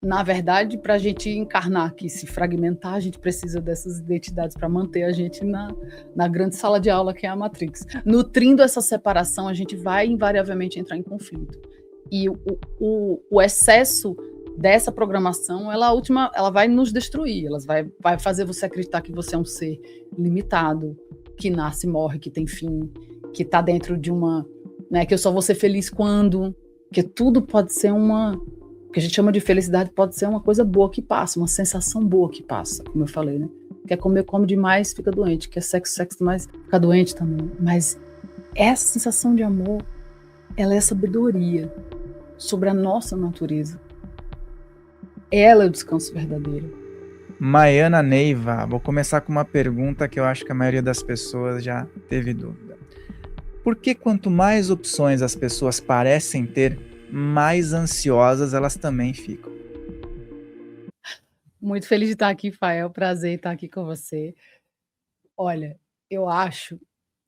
na verdade, para a gente encarnar aqui, se fragmentar, a gente precisa dessas identidades para manter a gente na grande sala de aula que é a Matrix. Nutrindo essa separação, a gente vai invariavelmente entrar em conflito. E o excesso dessa programação, ela vai nos destruir, ela vai fazer você acreditar que você é um ser limitado, que nasce, morre, que tem fim, que está dentro de uma... Né, que eu só vou ser feliz quando... Que tudo pode ser o que a gente chama de felicidade pode ser uma coisa boa que passa, uma sensação boa que passa, como eu falei, né? Quer comer, come demais, fica doente. Quer sexo demais, fica doente também. Mas essa sensação de amor, ela é sabedoria sobre a nossa natureza. Ela é o descanso verdadeiro. Maiana Neiva, vou começar com uma pergunta que eu acho que a maioria das pessoas já teve dúvida. Por que quanto mais opções as pessoas parecem ter, mais ansiosas elas também ficam? Muito feliz de estar aqui, Fael. Prazer estar aqui com você. Olha, eu acho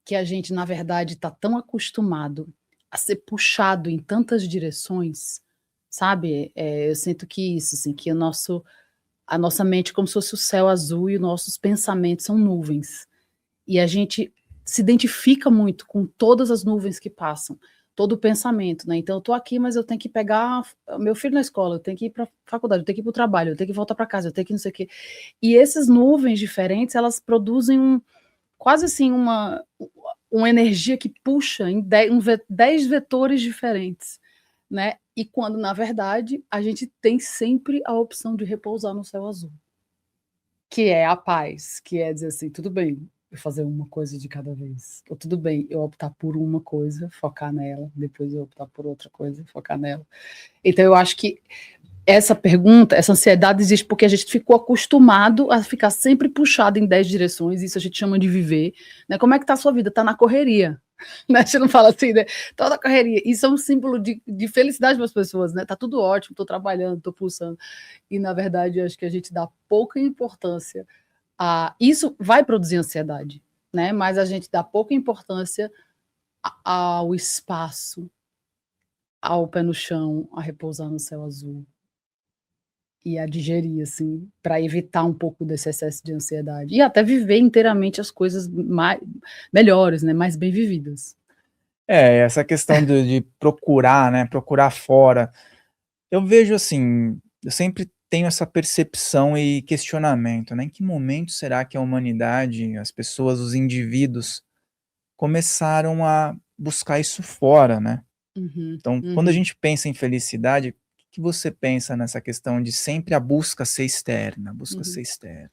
que a gente, na verdade, está tão acostumado a ser puxado em tantas direções, sabe? Eu sinto que isso, assim, que a nossa mente é como se fosse o céu azul e os nossos pensamentos são nuvens. E a gente se identifica muito com todas as nuvens que passam, todo o pensamento, né? Então eu tô aqui, mas eu tenho que pegar meu filho na escola, eu tenho que ir para a faculdade, eu tenho que ir para o trabalho, eu tenho que voltar para casa, eu tenho que não sei o quê. E essas nuvens diferentes, elas produzem quase assim uma energia que puxa em 10 vetores diferentes, né? E quando, na verdade, a gente tem sempre a opção de repousar no céu azul, que é a paz, que é dizer assim, tudo bem, eu fazer uma coisa de cada vez. Ou tudo bem, eu optar por uma coisa, focar nela, depois eu optar por outra coisa, focar nela. Então eu acho que essa pergunta, essa ansiedade existe porque a gente ficou acostumado a ficar sempre puxado em 10 direções, isso a gente chama de viver, né? Como é que tá a sua vida? Tá na correria, né? A gente não fala assim, né? Tá na correria. Isso é um símbolo de felicidade para as pessoas, né? Tá tudo ótimo, tô trabalhando, tô pulsando. E, na verdade, acho que a gente dá pouca importância isso vai produzir ansiedade, né? Mas a gente dá pouca importância ao espaço, ao pé no chão, a repousar no céu azul e a digerir, assim, para evitar um pouco desse excesso de ansiedade e até viver inteiramente as coisas melhores, né? Mais bem vividas. Essa questão de procurar, né? Procurar fora. Eu vejo assim, eu sempre tenho essa percepção e questionamento, né? Em que momento será que a humanidade, as pessoas, os indivíduos começaram a buscar isso fora, né? Então, quando a gente pensa em felicidade, o que você pensa nessa questão de sempre a busca ser externa, a busca ser externa?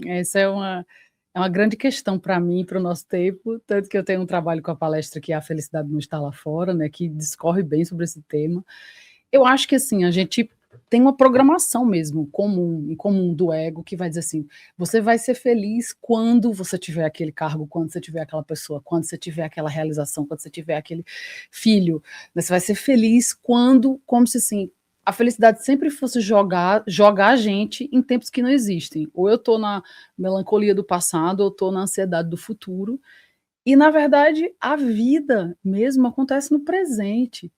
Essa é uma grande questão para mim, para o nosso tempo, tanto que eu tenho um trabalho com a palestra que é A Felicidade Não Está Lá Fora, né, que discorre bem sobre esse tema. Eu acho que, assim, a gente tem uma programação mesmo, em comum do ego, que vai dizer assim, você vai ser feliz quando você tiver aquele cargo, quando você tiver aquela pessoa, quando você tiver aquela realização, quando você tiver aquele filho, né, você vai ser feliz quando, como se assim, a felicidade sempre fosse jogar a gente em tempos que não existem. Ou eu tô na melancolia do passado, ou eu tô na ansiedade do futuro, e na verdade a vida mesmo acontece no presente.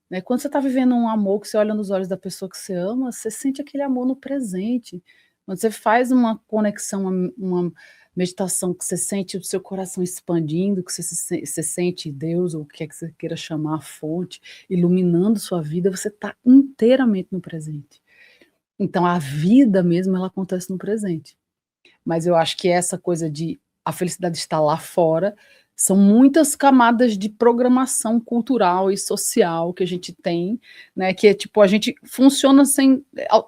Né? Quando você está vivendo um amor que você olha nos olhos da pessoa que você ama, você sente aquele amor no presente. Quando você faz uma conexão, uma meditação que você sente o seu coração expandindo, que você sente Deus, ou o que é que você queira chamar, a fonte, iluminando sua vida, você está inteiramente no presente. Então a vida mesmo, ela acontece no presente. Mas eu acho que essa coisa de a felicidade estar lá fora, são muitas camadas de programação cultural e social que a gente tem, né, que é tipo, a gente funciona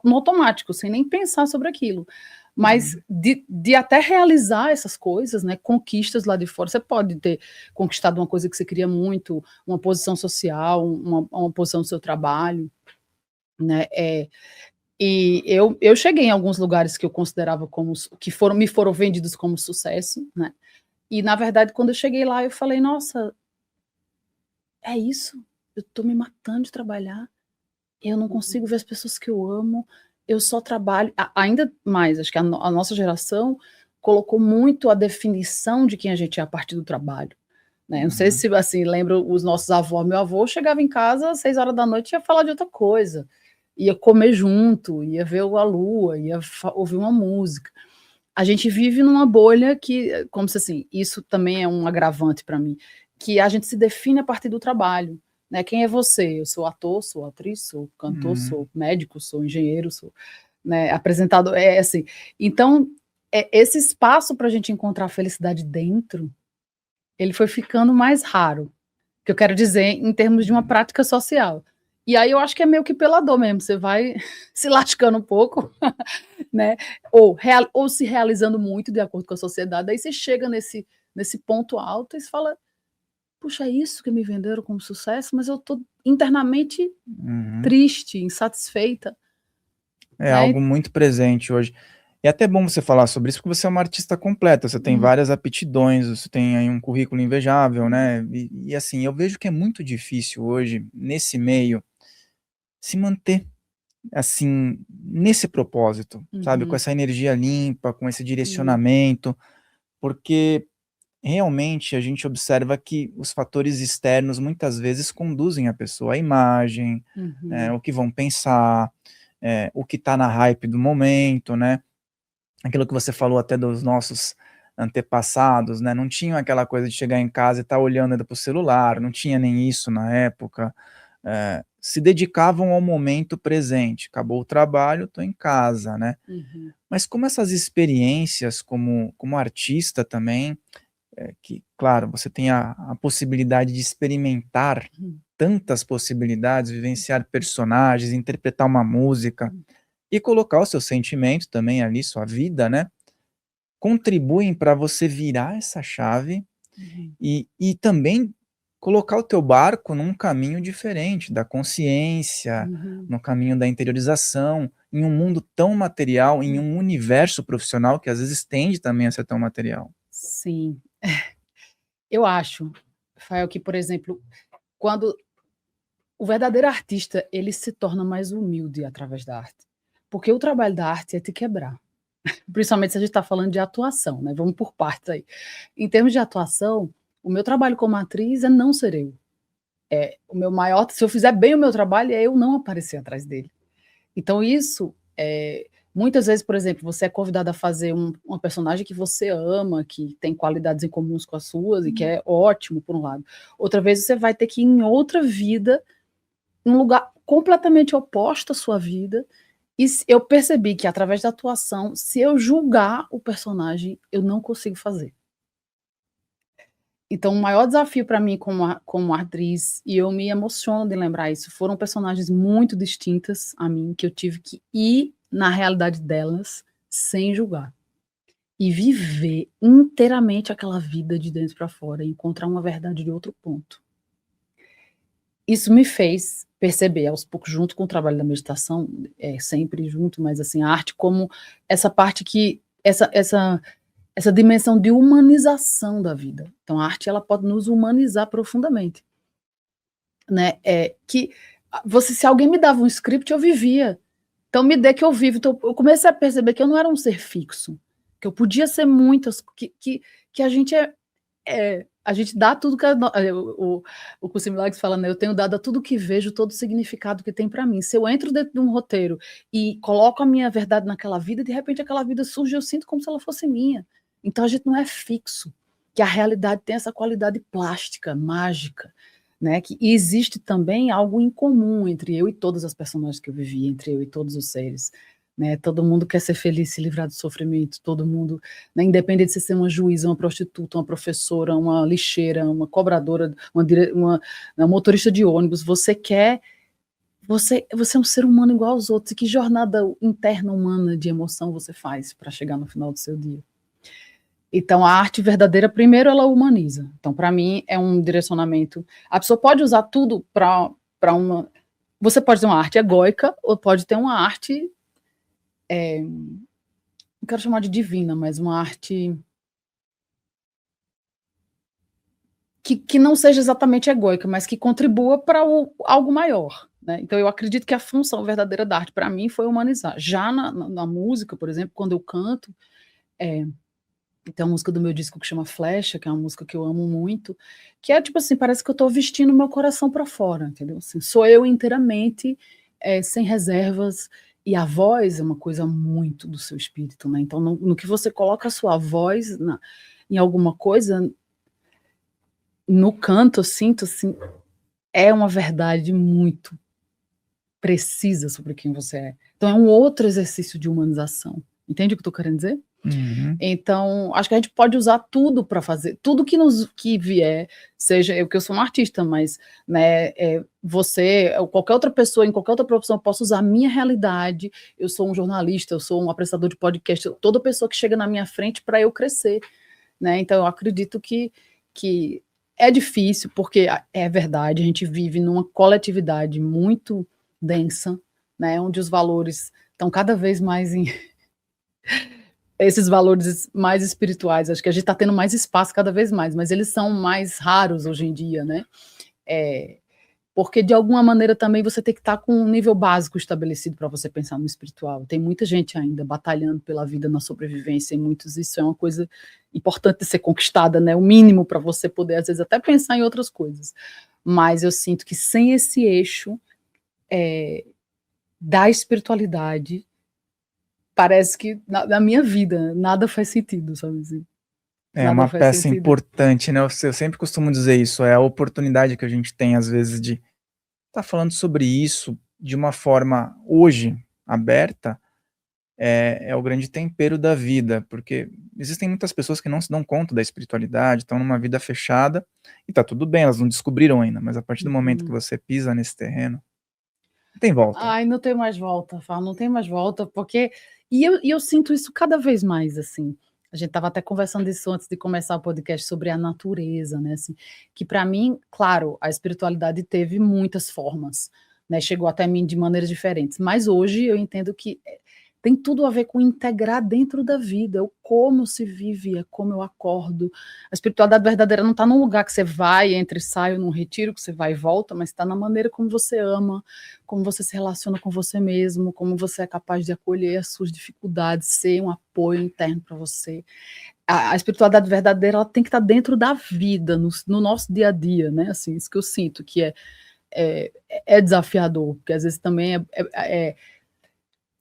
no automático, sem nem pensar sobre aquilo. Mas de até realizar essas coisas, né, conquistas lá de fora, você pode ter conquistado uma coisa que você queria muito, uma posição social, uma posição no seu trabalho, né, e eu cheguei em alguns lugares que eu considerava me foram vendidos como sucesso, né? E na verdade, quando eu cheguei lá, eu falei, nossa, é isso? Eu tô me matando de trabalhar, eu não consigo ver as pessoas que eu amo, eu só trabalho. Ainda mais, acho que a nossa geração colocou muito a definição de quem a gente é a partir do trabalho. Né? Não sei se assim, lembro os nossos avós, meu avô chegava em casa às 6 horas da noite e ia falar de outra coisa. ia comer junto, ia ver a lua, ia ouvir uma música. A gente vive numa bolha que, como se assim, isso também é um agravante para mim, que a gente se define a partir do trabalho, né? Quem é você? Eu sou ator, sou atriz, sou cantor, sou médico, sou engenheiro, sou, né, apresentador, é assim. Então, esse espaço para a gente encontrar a felicidade dentro, ele foi ficando mais raro, que eu quero dizer em termos de uma prática social. E aí eu acho que é meio que pela dor mesmo, você vai se lascando um pouco, né? Ou se realizando muito de acordo com a sociedade, aí você chega nesse ponto alto e você fala, puxa, é isso que me venderam como sucesso, mas eu estou internamente triste, insatisfeita. É Né? algo muito presente hoje. E é até bom você falar sobre isso, porque você é uma artista completa, você tem várias aptidões, você tem aí um currículo invejável, né? E assim, eu vejo que é muito difícil hoje, nesse meio, se manter, assim, nesse propósito, sabe? Com essa energia limpa, com esse direcionamento, porque realmente a gente observa que os fatores externos muitas vezes conduzem a pessoa, a imagem, o que vão pensar, o que está na hype do momento, né? Aquilo que você falou até dos nossos antepassados, né? Não tinham aquela coisa de chegar em casa e estar olhando ainda para o celular, não tinha nem isso na época. Se dedicavam ao momento presente. Acabou o trabalho, estou em casa, né? Mas como essas experiências como artista também, que, claro, você tem a possibilidade de experimentar tantas possibilidades, vivenciar personagens, interpretar uma música e colocar o seu sentimento também ali, sua vida, né? Contribuem para você virar essa chave e também colocar o teu barco num caminho diferente, da consciência, no caminho da interiorização, em um mundo tão material, em um universo profissional que às vezes tende também a ser tão material. Sim. Eu acho, Rafael, que, por exemplo, quando o verdadeiro artista, ele se torna mais humilde através da arte. Porque o trabalho da arte é te quebrar. Principalmente se a gente está falando de atuação, né? Vamos por partes aí. Em termos de atuação, o meu trabalho como atriz é não ser eu. O meu maior, se eu fizer bem o meu trabalho, é eu não aparecer atrás dele. Então, isso, muitas vezes, por exemplo, você é convidado a fazer uma personagem que você ama, que tem qualidades em comuns com as suas e que é ótimo, por um lado. Outra vez, você vai ter que ir em outra vida, um lugar completamente oposto à sua vida. E eu percebi que, através da atuação, se eu julgar o personagem, eu não consigo fazer. Então, o maior desafio para mim como atriz, e eu me emociono de lembrar isso, foram personagens muito distintas a mim, que eu tive que ir na realidade delas sem julgar. E viver inteiramente aquela vida de dentro para fora, e encontrar uma verdade de outro ponto. Isso me fez perceber, aos poucos, junto com o trabalho da meditação, sempre junto, mas assim, a arte como essa parte que, essa dimensão de humanização da vida. Então, a arte, ela pode nos humanizar profundamente. Né? Que se alguém me dava um script, eu vivia. Então, me dê que eu vivo. Então, eu comecei a perceber que eu não era um ser fixo, que eu podia ser muitas, que a gente a gente dá tudo que o Curso Milagres fala, né? Eu tenho dado a tudo que vejo, todo o significado que tem para mim. Se eu entro dentro de um roteiro e coloco a minha verdade naquela vida, de repente aquela vida surge, eu sinto como se ela fosse minha. Então a gente não é fixo, que a realidade tem essa qualidade plástica, mágica, né? E existe também algo em comum entre eu e todas as personagens que eu vivi, entre eu e todos os seres. Né, todo mundo quer ser feliz, se livrar do sofrimento, todo mundo, né, independente de você ser uma juíza, uma prostituta, uma professora, uma lixeira, uma cobradora, uma motorista de ônibus, você é um ser humano igual aos outros, e que jornada interna humana de emoção você faz para chegar no final do seu dia? Então, a arte verdadeira, primeiro, ela humaniza. Então, para mim, é um direcionamento. A pessoa pode usar tudo para uma... Você pode ter uma arte egóica, ou pode ter uma arte... não quero chamar de divina, mas uma arte que não seja exatamente egóica, mas que contribua para algo maior. Né? Então, eu acredito que a função verdadeira da arte, para mim, foi humanizar. Já na música, por exemplo, quando eu canto, tem uma música do meu disco que chama Flecha, que é uma música que eu amo muito, que é tipo assim, parece que eu estou vestindo meu coração para fora, entendeu? Assim, sou eu inteiramente sem reservas, e a voz é uma coisa muito do seu espírito, né? Então, no que você coloca a sua voz em alguma coisa, no canto, eu sinto assim, é uma verdade muito precisa sobre quem você é. Então, é um outro exercício de humanização. Entende o que eu estou querendo dizer? Uhum. Então, acho que a gente pode usar tudo para fazer, tudo que vier, seja eu que eu sou uma artista, mas né, você, qualquer outra pessoa, em qualquer outra profissão, eu posso usar a minha realidade, eu sou um jornalista, eu sou um apresentador de podcast, toda pessoa que chega na minha frente para eu crescer, né? Então, eu acredito que é difícil, porque é verdade, a gente vive numa coletividade muito densa, né, onde os valores estão cada vez mais esses valores mais espirituais, acho que a gente está tendo mais espaço cada vez mais, mas eles são mais raros hoje em dia, né? Porque de alguma maneira também você tem que estar com um nível básico estabelecido para você pensar no espiritual. Tem muita gente ainda batalhando pela vida na sobrevivência, e muitos isso é uma coisa importante de ser conquistada, né? O mínimo para você poder, às vezes, até pensar em outras coisas. Mas eu sinto que sem esse eixo da espiritualidade, parece que na minha vida nada faz sentido, sabe assim? É Nada uma faz peça sentido. importante, né? Eu sempre costumo dizer isso, é a oportunidade que a gente tem, às vezes, de estar falando sobre isso de uma forma, hoje, aberta, é o grande tempero da vida, porque existem muitas pessoas que não se dão conta da espiritualidade, estão numa vida fechada, e tá tudo bem, elas não descobriram ainda, mas a partir do momento que você pisa nesse terreno, não tem volta. Ai, não tem mais volta, Fá, não tem mais volta, porque eu sinto isso cada vez mais, assim. A gente estava até conversando isso antes de começar o podcast sobre a natureza, né, assim, que para mim, claro, a espiritualidade teve muitas formas, né, chegou até mim de maneiras diferentes, mas hoje eu entendo que tem tudo a ver com integrar dentro da vida, o como se vive, é como eu acordo. A espiritualidade verdadeira não está num lugar que você vai, entra e sai, ou num retiro que você vai e volta, mas está na maneira como você ama, como você se relaciona com você mesmo, como você é capaz de acolher as suas dificuldades, ser um apoio interno para você. A espiritualidade verdadeira, ela tem que estar dentro da vida, no nosso dia a dia, né? Assim, isso que eu sinto que é desafiador, porque às vezes também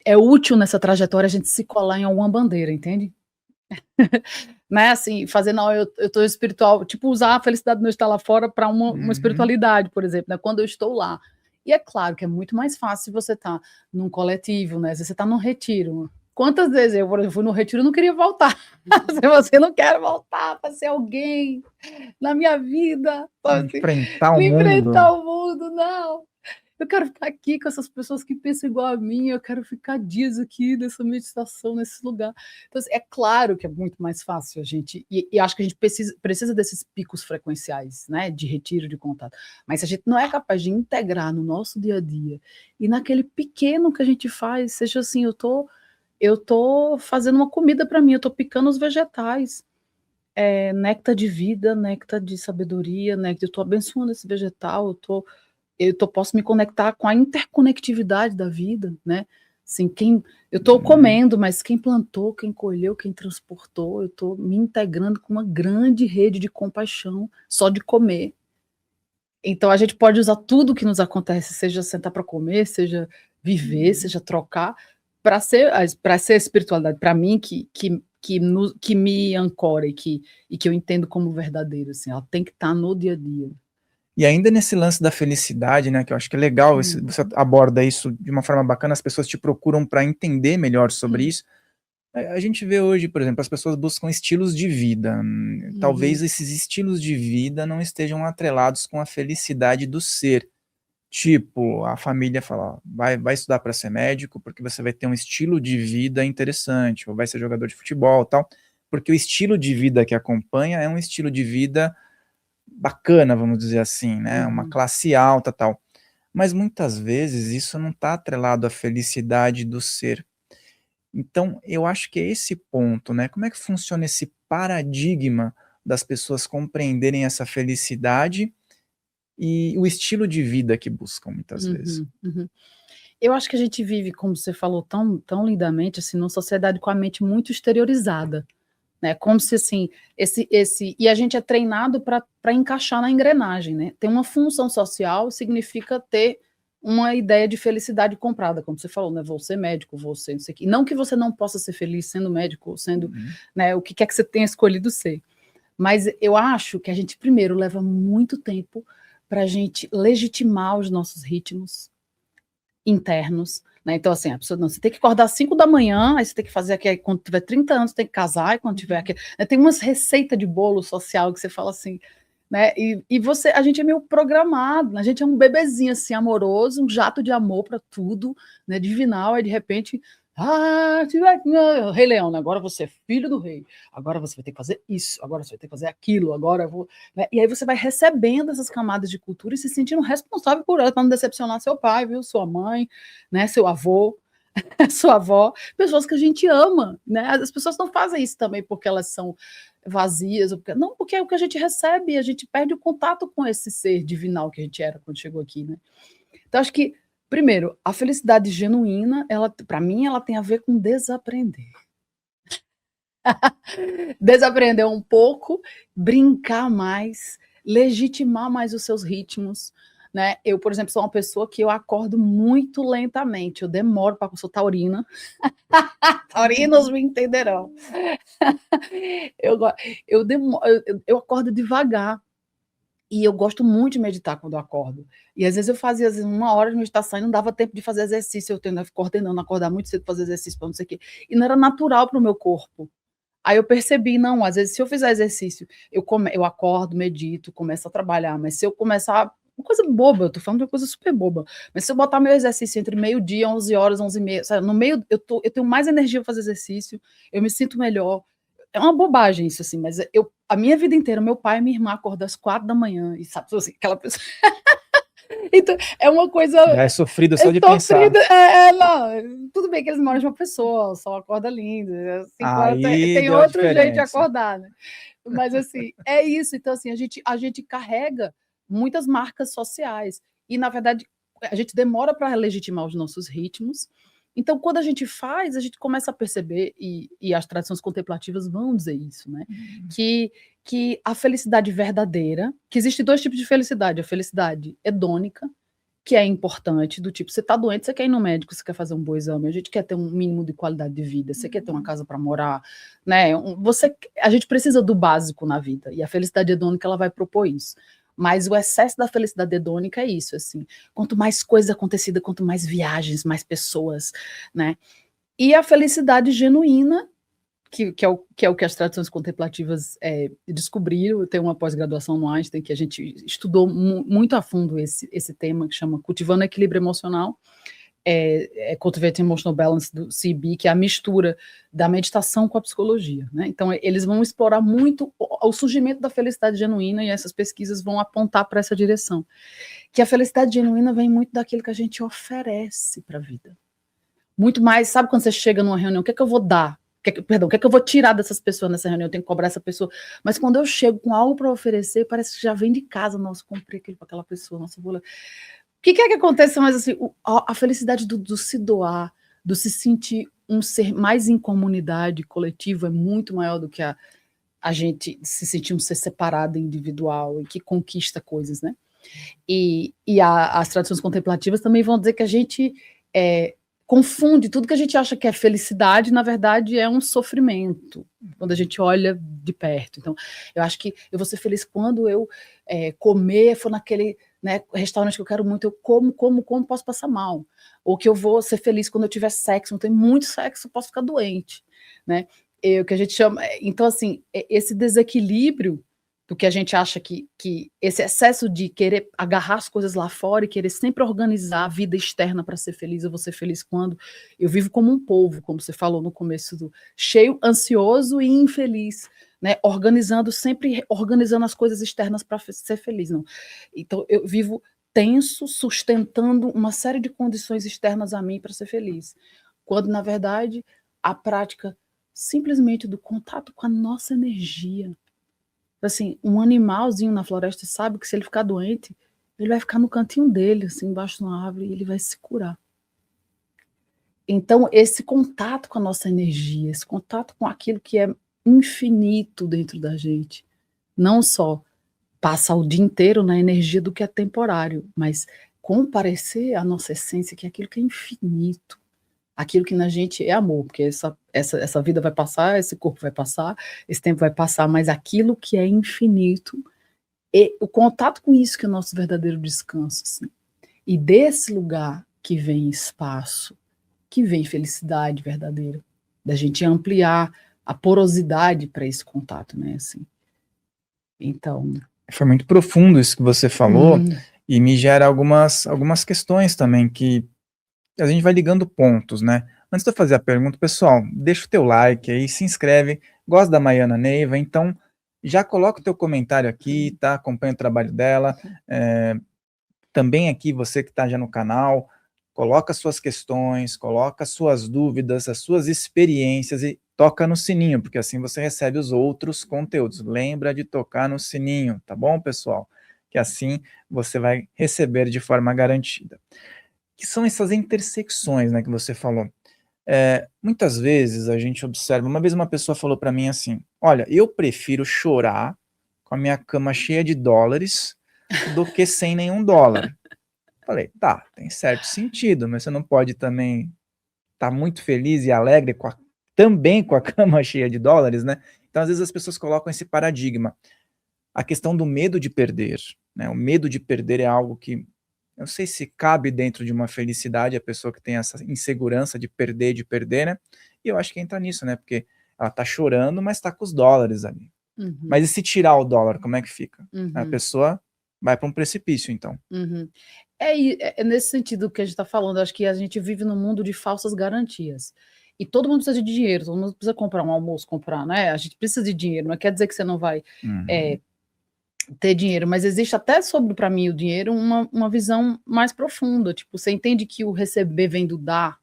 é útil nessa trajetória a gente se colar em alguma bandeira, entende? Né, assim, fazer, não, eu tô espiritual, tipo, usar a felicidade não estar lá fora para uma Uhum. espiritualidade, por exemplo, né, quando eu estou lá. E é claro que é muito mais fácil você estar num coletivo, né, se você está num retiro. Quantas vezes eu, por exemplo, fui no retiro e não queria voltar. Se você não quer voltar para ser alguém na minha vida, assim, Enfrentar o enfrentar mundo. o mundo, não. Eu quero ficar aqui com essas pessoas que pensam igual a mim, eu quero ficar dias aqui nessa meditação, nesse lugar. Então, assim, é claro que é muito mais fácil a gente, e acho que a gente precisa desses picos frequenciais, né, de retiro, de contato, mas se a gente não é capaz de integrar no nosso dia a dia, e naquele pequeno que a gente faz, seja assim, eu tô fazendo uma comida para mim, eu tô picando os vegetais, néctar de vida, néctar de sabedoria, néctar, eu tô abençoando esse vegetal, posso me conectar com a interconectividade da vida, né? Assim, eu estou comendo, mas quem plantou, quem colheu, quem transportou, eu estou me integrando com uma grande rede de compaixão só de comer. Então a gente pode usar tudo que nos acontece, seja sentar para comer, seja viver, seja trocar, para ser a espiritualidade, para mim, que me ancora e que eu entendo como verdadeiro, assim, ela tem que estar no dia a dia. E ainda nesse lance da felicidade, né, que eu acho que é legal, você aborda isso de uma forma bacana, as pessoas te procuram para entender melhor sobre isso. A gente vê hoje, por exemplo, as pessoas buscam estilos de vida. Talvez esses estilos de vida não estejam atrelados com a felicidade do ser. Tipo, a família fala, ó, vai estudar para ser médico, porque você vai ter um estilo de vida interessante, ou vai ser jogador de futebol, tal, porque o estilo de vida que acompanha é um estilo de vida bacana, vamos dizer assim, né? Uma classe alta, tal. Mas muitas vezes isso não está atrelado à felicidade do ser. Então, eu acho que é esse ponto, né? Como é que funciona esse paradigma das pessoas compreenderem essa felicidade e o estilo de vida que buscam muitas vezes? Uhum. Eu acho que a gente vive, como você falou tão, tão lindamente, assim, numa sociedade com a mente muito exteriorizada, né? Como se assim, e a gente é treinado para encaixar na engrenagem, né? Ter uma função social significa ter uma ideia de felicidade comprada, como você falou, né? Vou ser médico, vou ser não sei o quê. Não que você não possa ser feliz sendo médico, ou sendo, né, o que quer que você tenha escolhido ser. Mas eu acho que a gente, primeiro, leva muito tempo para a gente legitimar os nossos ritmos internos, né? Então, assim, a pessoa, não, você tem que acordar às 5 da manhã, aí você tem que fazer aqui, aí quando tiver 30 anos, tem que casar, e quando tiver aqui. Né, tem umas receitas de bolo social que você fala assim, né? E você, a gente é meio programado, a gente é um bebezinho assim, amoroso, um jato de amor para tudo, né? Divinal, aí de repente. Rei Leão, né? Agora você é filho do rei, agora você vai ter que fazer isso, agora você vai ter que fazer aquilo, agora eu vou. Né? E aí você vai recebendo essas camadas de cultura e se sentindo responsável por elas, para não decepcionar seu pai, viu? Sua mãe, né? Seu avô, sua avó, pessoas que a gente ama, né? As pessoas não fazem isso também porque elas são vazias, ou porque... não, porque é o que a gente recebe, a gente perde o contato com esse ser divinal que a gente era quando chegou aqui, né? Então, acho que, primeiro, a felicidade genuína, ela, para mim, ela tem a ver com desaprender. Desaprender um pouco, brincar mais, legitimar mais os seus ritmos, né? Eu, por exemplo, sou uma pessoa que eu acordo muito lentamente, eu demoro para sou taurina. Taurinos me entenderão. Eu, eu acordo devagar. E eu gosto muito de meditar quando eu acordo. E às vezes eu fazia 1 hora de meditação e não dava tempo de fazer exercício. Eu tendo coordenando, acordar muito cedo, fazer exercício para não sei o quê. E não era natural para o meu corpo. Aí eu percebi, não, às vezes se eu fizer exercício, eu acordo, medito, começo a trabalhar, mas se eu começar, uma coisa boba, eu tô falando de uma coisa super boba, mas se eu botar meu exercício entre meio-dia, 11 horas, 11h30, sabe, no meio, eu tenho mais energia para fazer exercício, eu me sinto melhor, é uma bobagem isso, assim, mas a minha vida inteira, meu pai e minha irmã acordam às 4 da manhã, e sabe, assim, aquela pessoa... Então, é uma coisa. Já é sofrido só de sofrida, pensar. não, tudo bem que eles moram de uma pessoa, o sol acorda lindo, 5 horas Aí tem deu a outro jeito de diferença. acordar, né? Mas assim, é isso. Então, assim, a gente carrega muitas marcas sociais. E, na verdade, a gente demora para legitimar os nossos ritmos. Então, quando a gente faz, a gente começa a perceber, e as tradições contemplativas vão dizer isso, né? Que a felicidade verdadeira, que existe 2 tipos de felicidade, a felicidade hedônica, que é importante, do tipo, você está doente, você quer ir no médico, você quer fazer um bom exame, a gente quer ter um mínimo de qualidade de vida, você quer ter uma casa para morar, né? A gente precisa do básico na vida, e a felicidade hedônica ela vai propor isso. Mas o excesso da felicidade hedônica é isso, assim, quanto mais coisa acontecida, quanto mais viagens, mais pessoas, né? E a felicidade genuína que é o que as tradições contemplativas descobriram. Eu tenho uma pós-graduação no Einstein que a gente estudou muito a fundo esse tema, que chama Cultivando Equilíbrio Emocional, Cultivating Emotional Balance do CB, que é a mistura da meditação com a psicologia, né? Então, eles vão explorar muito o surgimento da felicidade genuína, e essas pesquisas vão apontar para essa direção, que a felicidade genuína vem muito daquilo que a gente oferece para a vida. Muito mais, sabe quando você chega numa reunião, o que é que eu vou dar? O que é que eu vou tirar dessas pessoas nessa reunião? Eu tenho que cobrar essa pessoa. Mas quando eu chego com algo para oferecer, parece que já vem de casa. Nossa, comprei aquilo para aquela pessoa. Nossa, vou lá. O que é que acontece? Mas assim, a felicidade do se doar, do se sentir um ser mais em comunidade, coletivo, é muito maior do que a gente se sentir um ser separado, individual e que conquista coisas, né? E as tradições contemplativas também vão dizer que a gente confunde tudo que a gente acha que é felicidade, na verdade é um sofrimento, quando a gente olha de perto. Então, eu acho que eu vou ser feliz quando eu comer, for naquele, né, restaurante que eu quero muito, eu como, posso passar mal. Ou que eu vou ser feliz quando eu tiver sexo, não tem muito sexo, eu posso ficar doente, né? O que a gente chama... Então, assim, esse desequilíbrio do que a gente acha que esse excesso de querer agarrar as coisas lá fora e querer sempre organizar a vida externa para ser feliz, eu vou ser feliz quando eu vivo como um polvo, como você falou no começo, cheio, ansioso e infeliz, né? Sempre organizando as coisas externas para ser feliz, não. Então eu vivo tenso, sustentando uma série de condições externas a mim para ser feliz, quando na verdade a prática simplesmente do contato com a nossa energia. Assim, um animalzinho na floresta sabe que se ele ficar doente, ele vai ficar no cantinho dele, assim, embaixo de uma árvore, e ele vai se curar. Então, esse contato com a nossa energia, esse contato com aquilo que é infinito dentro da gente, não só passa o dia inteiro na energia do que é temporário, mas comparecer à nossa essência, que é aquilo que é infinito, aquilo que na gente é amor, porque essa vida vai passar, esse corpo vai passar, esse tempo vai passar, mas aquilo que é infinito, e o contato com isso que é o nosso verdadeiro descanso, assim. E desse lugar que vem espaço, que vem felicidade verdadeira, da gente ampliar a porosidade para esse contato, né, assim. Então... Foi muito profundo isso que você falou, e me gera algumas questões também, que a gente vai ligando pontos, né? Antes de eu fazer a pergunta, pessoal, deixa o teu like aí, se inscreve, gosta da Maiana Neiva, então já coloca o teu comentário aqui, tá? Acompanha o trabalho dela, também aqui, você que está já no canal, coloca suas questões, coloca suas dúvidas, as suas experiências e toca no sininho, porque assim você recebe os outros conteúdos. Lembra de tocar no sininho, tá bom, pessoal? Que assim você vai receber de forma garantida. Que são essas intersecções, né, que você falou. Muitas vezes a gente observa, uma vez uma pessoa falou para mim assim, olha, eu prefiro chorar com a minha cama cheia de dólares do que sem nenhum dólar. Falei, tá, tem certo sentido, mas você não pode também estar muito feliz e alegre também com a cama cheia de dólares, né? Então, às vezes as pessoas colocam esse paradigma. A questão do medo de perder, né? O medo de perder é algo que, eu não sei se cabe dentro de uma felicidade, a pessoa que tem essa insegurança de perder, né? E eu acho que entra nisso, né? Porque ela tá chorando, mas tá com os dólares ali. Mas e se tirar o dólar, como é que fica? A pessoa vai para um precipício, então. É nesse sentido que a gente está falando, acho que a gente vive num mundo de falsas garantias. E todo mundo precisa de dinheiro, todo mundo precisa comprar um almoço, né? A gente precisa de dinheiro, não quer dizer que você não vai ter dinheiro, mas existe até sobre, para mim, o dinheiro, uma visão mais profunda. Tipo, você entende que o receber vem do dar?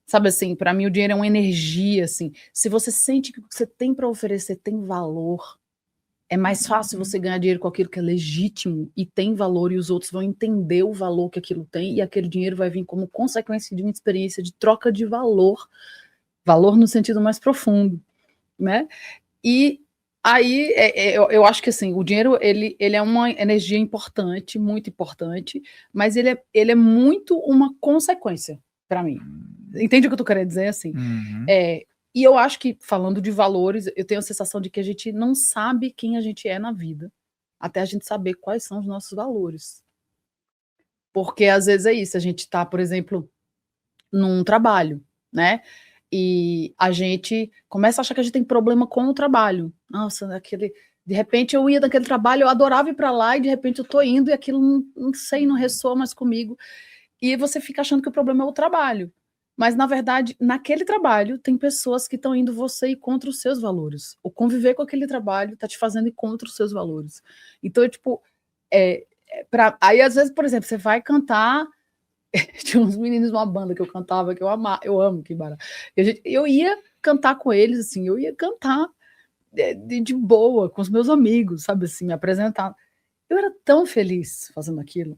Sabe assim, para mim o dinheiro é uma energia, assim. Se você sente que o que você tem para oferecer tem valor, é mais fácil você ganhar dinheiro com aquilo que é legítimo e tem valor, e os outros vão entender o valor que aquilo tem, e aquele dinheiro vai vir como consequência de uma experiência de troca de valor no sentido mais profundo, né? E aí eu acho que assim, o dinheiro ele é uma energia importante, muito importante, mas ele é muito uma consequência para mim. Entende o que eu tô querendo dizer, assim? E eu acho que, falando de valores, eu tenho a sensação de que a gente não sabe quem a gente é na vida, até a gente saber quais são os nossos valores. Porque, às vezes, é isso, a gente tá, por exemplo, num trabalho, né? E a gente começa a achar que a gente tem problema com o trabalho. Nossa, de repente eu ia naquele trabalho, eu adorava ir para lá, e de repente eu tô indo e aquilo não sei, não ressoa mais comigo. E você fica achando que o problema é o trabalho. Mas, na verdade, naquele trabalho, tem pessoas que estão indo você ir contra os seus valores. O conviver com aquele trabalho está te fazendo ir contra os seus valores. Então, tipo, aí, às vezes, por exemplo, você vai cantar... Tinha uns meninos numa banda que eu cantava, que eu amo que barato. Eu ia cantar com eles, assim, eu ia cantar de boa, com os meus amigos, sabe, assim, me apresentar. Eu era tão feliz fazendo aquilo.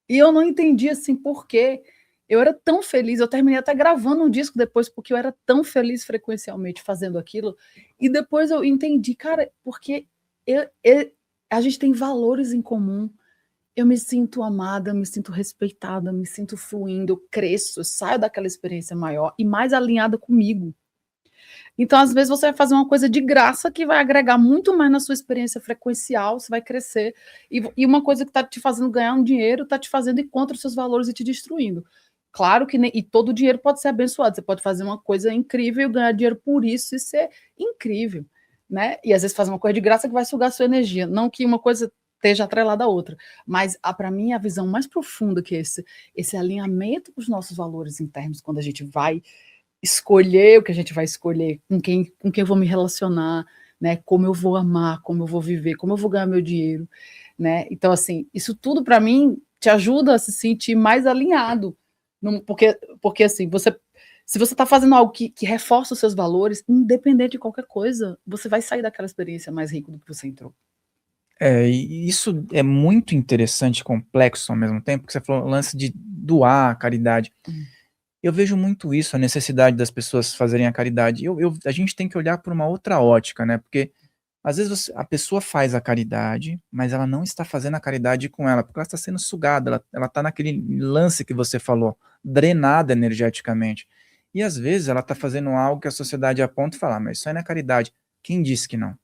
E eu não entendi, assim, por quê. Eu era tão feliz, eu terminei até gravando um disco depois, porque eu era tão feliz frequencialmente fazendo aquilo, e depois eu entendi, cara, porque a gente tem valores em comum, eu me sinto amada, me sinto respeitada, me sinto fluindo, eu cresço, eu saio daquela experiência maior e mais alinhada comigo. Então, às vezes, você vai fazer uma coisa de graça que vai agregar muito mais na sua experiência frequencial, você vai crescer, e uma coisa que está te fazendo ganhar um dinheiro, está te fazendo ir contra os seus valores e te destruindo. Claro que e todo dinheiro pode ser abençoado, você pode fazer uma coisa incrível e ganhar dinheiro por isso e ser incrível, né? E às vezes fazer uma coisa de graça que vai sugar a sua energia, não que uma coisa esteja atrelada à outra, mas para mim a visão mais profunda que é esse alinhamento com os nossos valores internos, quando a gente vai escolher o que a gente vai escolher, com quem eu vou me relacionar, né? Como eu vou amar, como eu vou viver, como eu vou ganhar meu dinheiro, né? Então, assim, isso tudo para mim te ajuda a se sentir mais alinhado, porque assim, se você está fazendo algo que reforça os seus valores, independente de qualquer coisa, você vai sair daquela experiência mais rica do que você entrou. E isso é muito interessante e complexo ao mesmo tempo, porque você falou o lance de doar, caridade. Eu vejo muito isso, a necessidade das pessoas fazerem a caridade. A gente tem que olhar por uma outra ótica, né? Porque Às vezes a pessoa faz a caridade, mas ela não está fazendo a caridade com ela, porque ela está sendo sugada, ela está naquele lance que você falou, drenada energeticamente. E às vezes ela está fazendo algo que a sociedade aponta e fala, mas isso aí não é caridade. Quem disse que não?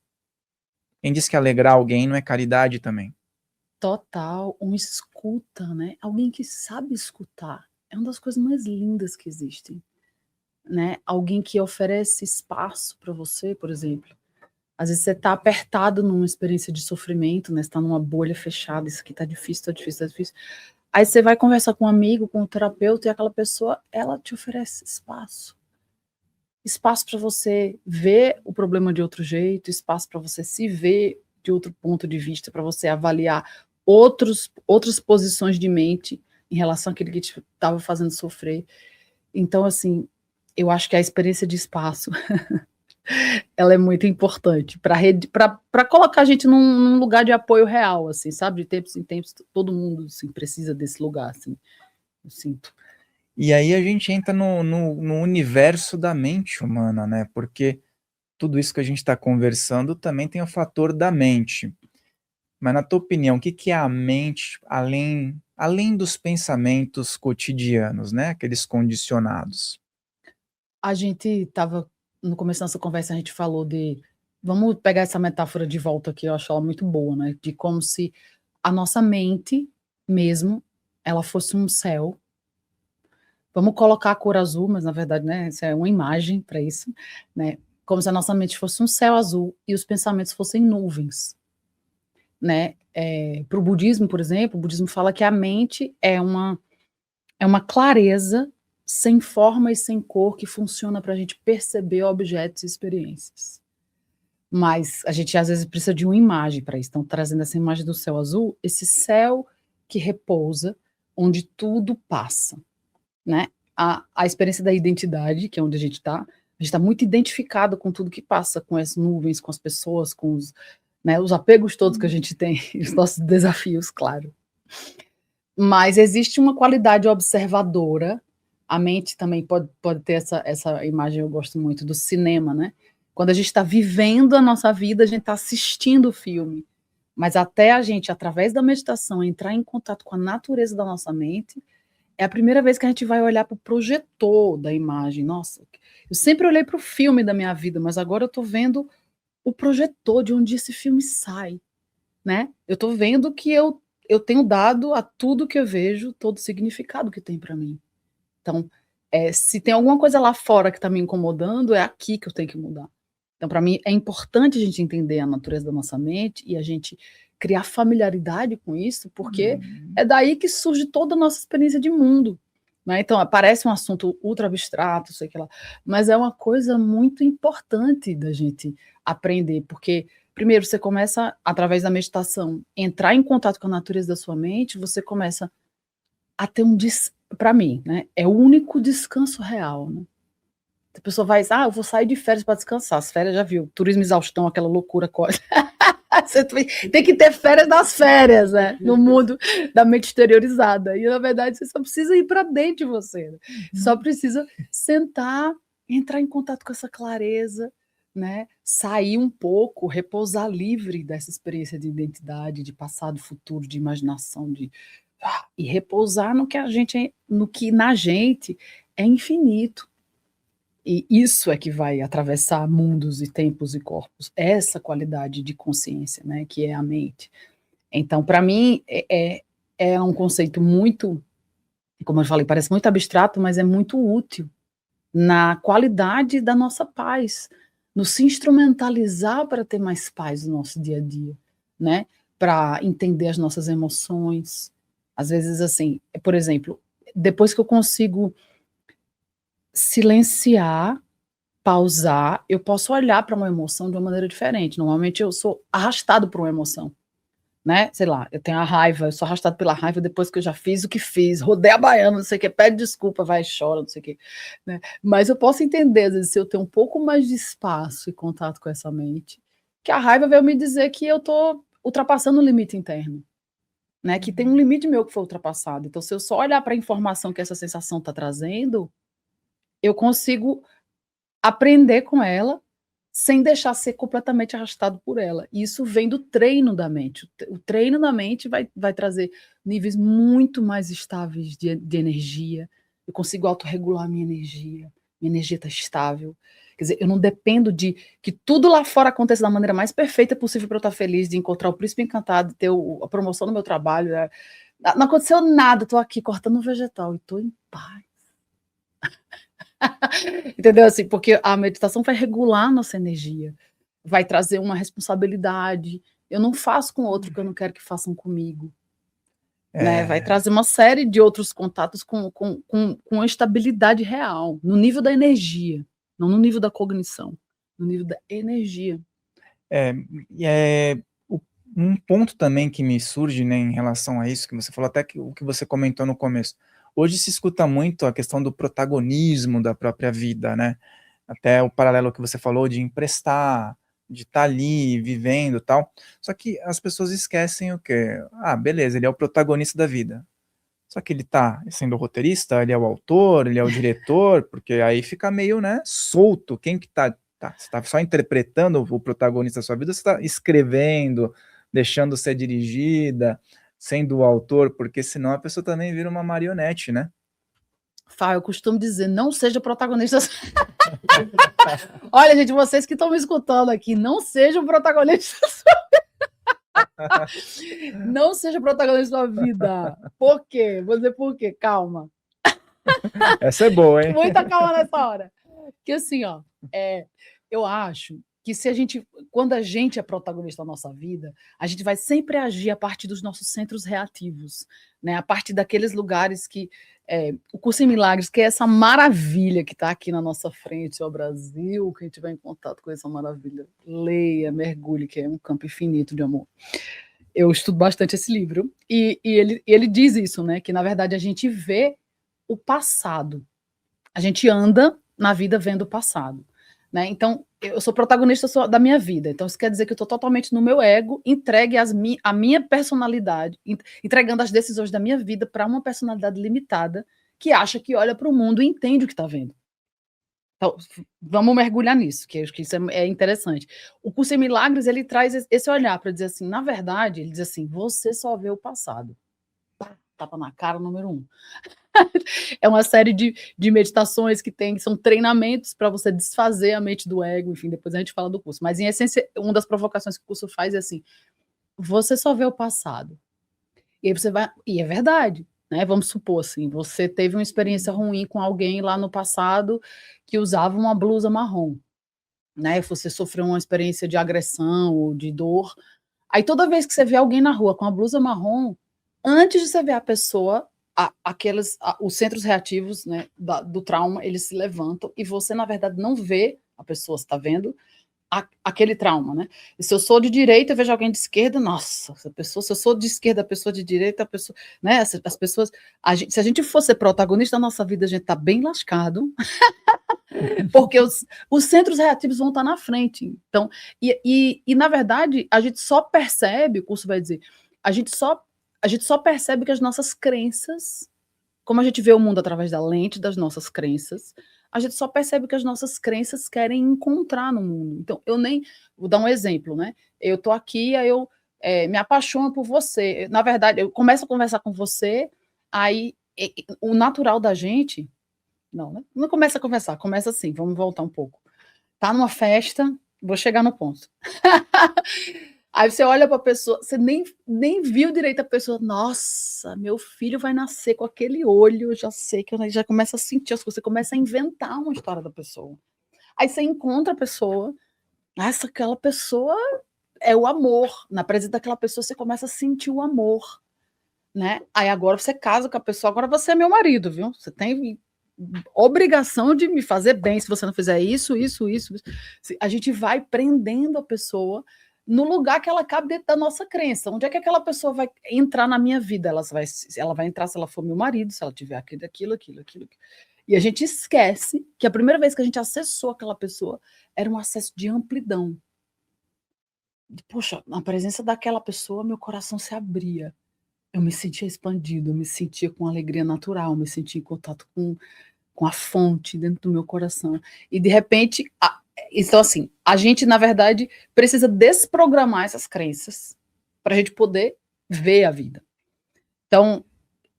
Quem disse que alegrar alguém não é caridade também? Total, um escuta, né? Alguém que sabe escutar. É uma das coisas mais lindas que existem, né? Alguém que oferece espaço para você, por exemplo. Às vezes você está apertado numa experiência de sofrimento, né? Você está numa bolha fechada, isso aqui está difícil, está difícil, está difícil. Aí você vai conversar com um amigo, com um terapeuta, e aquela pessoa, ela te oferece espaço. Espaço para você ver o problema de outro jeito, espaço para você se ver de outro ponto de vista, para você avaliar outras posições de mente em relação àquele que te estava fazendo sofrer. Então, assim, eu acho que a experiência de espaço ela é muito importante para colocar a gente num lugar de apoio real, assim, sabe? De tempos em tempos, todo mundo assim, precisa desse lugar, assim, eu sinto. E aí a gente entra no universo da mente humana, né? Porque tudo isso que a gente está conversando também tem o fator da mente. Mas na tua opinião, o que que é a mente além dos pensamentos cotidianos, né? Aqueles condicionados? A gente estava, no começo da nossa conversa, a gente falou de. Vamos pegar essa metáfora de volta aqui, eu acho ela muito boa, né? De como se a nossa mente mesmo, ela fosse um céu. Vamos colocar a cor azul, mas na verdade, né, isso é uma imagem para isso, né? Como se a nossa mente fosse um céu azul e os pensamentos fossem nuvens, né? Para o budismo, por exemplo, o budismo fala que a mente é uma clareza sem forma e sem cor que funciona para a gente perceber objetos e experiências. Mas a gente às vezes precisa de uma imagem para isso. Então, trazendo essa imagem do céu azul, esse céu que repousa, onde tudo passa, né? A experiência da identidade, que é onde a gente está muito identificado com tudo que passa, com as nuvens, com as pessoas, com os, né, os apegos todos que a gente tem, os nossos desafios, claro. Mas existe uma qualidade observadora, a mente também pode ter essa imagem, eu gosto muito, do cinema, né? Quando a gente está vivendo a nossa vida, a gente está assistindo o filme, mas até a gente, através da meditação, entrar em contato com a natureza da nossa mente, é a primeira vez que a gente vai olhar para o projetor da imagem. Nossa, eu sempre olhei para o filme da minha vida, mas agora eu estou vendo o projetor de onde esse filme sai, né? Eu estou vendo que eu tenho dado a tudo que eu vejo todo o significado que tem para mim. Então, se tem alguma coisa lá fora que está me incomodando, é aqui que eu tenho que mudar. Então, para mim, é importante a gente entender a natureza da nossa mente e a gente criar familiaridade com isso, porque é daí que surge toda a nossa experiência de mundo. Né? Então, parece um assunto ultra abstrato, sei que lá, mas é uma coisa muito importante da gente aprender, porque primeiro você começa, através da meditação, entrar em contato com a natureza da sua mente, você começa a ter para mim, né? É o único descanso real, né? A pessoa vai, eu vou sair de férias para descansar. As férias já viu, turismo exaustão, aquela loucura. Você tem que ter férias das férias, né? No mundo da mente exteriorizada. E na verdade você só precisa ir para dentro de você. Né? Só precisa sentar, entrar em contato com essa clareza, né? Sair um pouco, repousar livre dessa experiência de identidade, de passado, futuro, de imaginação, e repousar no que na gente é infinito. E isso é que vai atravessar mundos e tempos e corpos, essa qualidade de consciência, né, que é a mente. Então, para mim, é um conceito muito, como eu falei, parece muito abstrato, mas é muito útil na qualidade da nossa paz, no se instrumentalizar para ter mais paz no nosso dia a dia, né, para entender as nossas emoções. Às vezes, assim, por exemplo, depois que eu consigo silenciar, pausar, eu posso olhar para uma emoção de uma maneira diferente. Normalmente eu sou arrastado por uma emoção, né? Sei lá, eu tenho a raiva, eu sou arrastado pela raiva depois que eu já fiz o que fiz, rodei a baiana, não sei o que, pede desculpa, vai, chora, não sei o que, né? Mas eu posso entender, às vezes, se eu tenho um pouco mais de espaço e contato com essa mente, que a raiva veio me dizer que eu tô ultrapassando o limite interno, né? Que tem um limite meu que foi ultrapassado. Então, se eu só olhar para a informação que essa sensação está trazendo, eu consigo aprender com ela sem deixar ser completamente arrastado por ela. E isso vem do treino da mente. O treino da mente vai trazer níveis muito mais estáveis de energia. Eu consigo autorregular minha energia está estável. Quer dizer, eu não dependo de que tudo lá fora aconteça da maneira mais perfeita possível para eu estar feliz, de encontrar o príncipe encantado, de ter a promoção no meu trabalho. Não aconteceu nada, estou aqui cortando um vegetal e estou em paz. Entendeu? Assim, porque a meditação vai regular a nossa energia, vai trazer uma responsabilidade. Eu não faço com outro que eu não quero que façam comigo. Né? Vai trazer uma série de outros contatos com a estabilidade real, no nível da energia, não no nível da cognição, no nível da energia. Um ponto também que me surge, né, em relação a isso, que você falou, até que o que você comentou no começo. Hoje se escuta muito a questão do protagonismo da própria vida, né? Até o paralelo que você falou de emprestar, de estar ali, vivendo e tal. Só que as pessoas esquecem o quê? Ah, beleza, ele é o protagonista da vida. Só que ele tá sendo o roteirista, ele é o autor, ele é o diretor, porque aí fica meio, né, solto. Quem que você tá só interpretando o protagonista da sua vida, você tá escrevendo, deixando ser dirigida, sendo o autor, porque senão a pessoa também vira uma marionete, né? Fá, eu costumo dizer, não seja protagonista. Olha, gente, vocês que estão me escutando aqui, não sejam protagonistas da sua vida. Não seja protagonista da sua vida. Por quê? Vou dizer por quê, calma. Essa é boa, hein? Muita calma nessa hora. Que assim, ó, eu acho que quando a gente é protagonista da nossa vida, a gente vai sempre agir a partir dos nossos centros reativos, né? A partir daqueles lugares que o Curso em Milagres, que é essa maravilha que está aqui na nossa frente, ao Brasil, quem tiver em contato com essa maravilha, leia, mergulhe, que é um campo infinito de amor. Eu estudo bastante esse livro, e ele diz isso, né? Que na verdade a gente vê o passado, a gente anda na vida vendo o passado. Né? Então, eu sou protagonista da minha vida. Então, isso quer dizer que eu estou totalmente no meu ego, entregue a minha personalidade, entregando as decisões da minha vida para uma personalidade limitada que acha que olha para o mundo e entende o que está vendo. Então, vamos mergulhar nisso, que eu acho que isso é interessante. O Curso em Milagres, ele traz esse olhar para dizer assim, na verdade, ele diz assim, você só vê o passado. Tapa na cara, número 1. É uma série de meditações que são treinamentos para você desfazer a mente do ego, enfim, depois a gente fala do curso. Mas, em essência, uma das provocações que o curso faz é assim, você só vê o passado. E aí você vai... E é verdade, né? Vamos supor, assim, você teve uma experiência ruim com alguém lá no passado que usava uma blusa marrom, né? Você sofreu uma experiência de agressão ou de dor. Aí, toda vez que você vê alguém na rua com a blusa marrom, antes de você ver a pessoa, os centros reativos, né, do trauma, eles se levantam e você, na verdade, não vê a pessoa, você está vendo aquele trauma, né? E se eu sou de direita, eu vejo alguém de esquerda, nossa, se eu sou de esquerda, a pessoa de direita, a pessoa, né? As pessoas, se a gente fosse protagonista da nossa vida, a gente tá bem lascado, porque os centros reativos vão estar na frente. Então, e na verdade, a gente só percebe, o curso vai dizer, a gente só percebe que as nossas crenças, como a gente vê o mundo através da lente das nossas crenças, a gente só percebe que as nossas crenças querem encontrar no mundo. Então, vou dar um exemplo, né? Eu tô aqui, aí eu me apaixono por você. Na verdade, eu começo a conversar com você, aí o natural da gente, não, né? Não começa a conversar, começa assim, vamos voltar um pouco. Tá numa festa, vou chegar no ponto. Aí você olha para a pessoa, você nem viu direito a pessoa, nossa, meu filho vai nascer com aquele olho, eu já sei que eu já começa a sentir as coisas, você começa a inventar uma história da pessoa. Aí você encontra a pessoa, aquela pessoa é o amor, na presença daquela pessoa você começa a sentir o amor, né? Aí agora você casa com a pessoa, agora você é meu marido, viu? Você tem obrigação de me fazer bem, se você não fizer isso. A gente vai prendendo a pessoa no lugar que ela cabe dentro da nossa crença. Onde é que aquela pessoa vai entrar na minha vida? Ela vai entrar se ela for meu marido, se ela tiver aquilo. E a gente esquece que a primeira vez que a gente acessou aquela pessoa era um acesso de amplidão. Poxa, na presença daquela pessoa, meu coração se abria. Eu me sentia expandido, eu me sentia com alegria natural, eu me sentia em contato com a fonte dentro do meu coração. E, de repente, Então, assim, a gente, na verdade, precisa desprogramar essas crenças para a gente poder ver a vida. Então,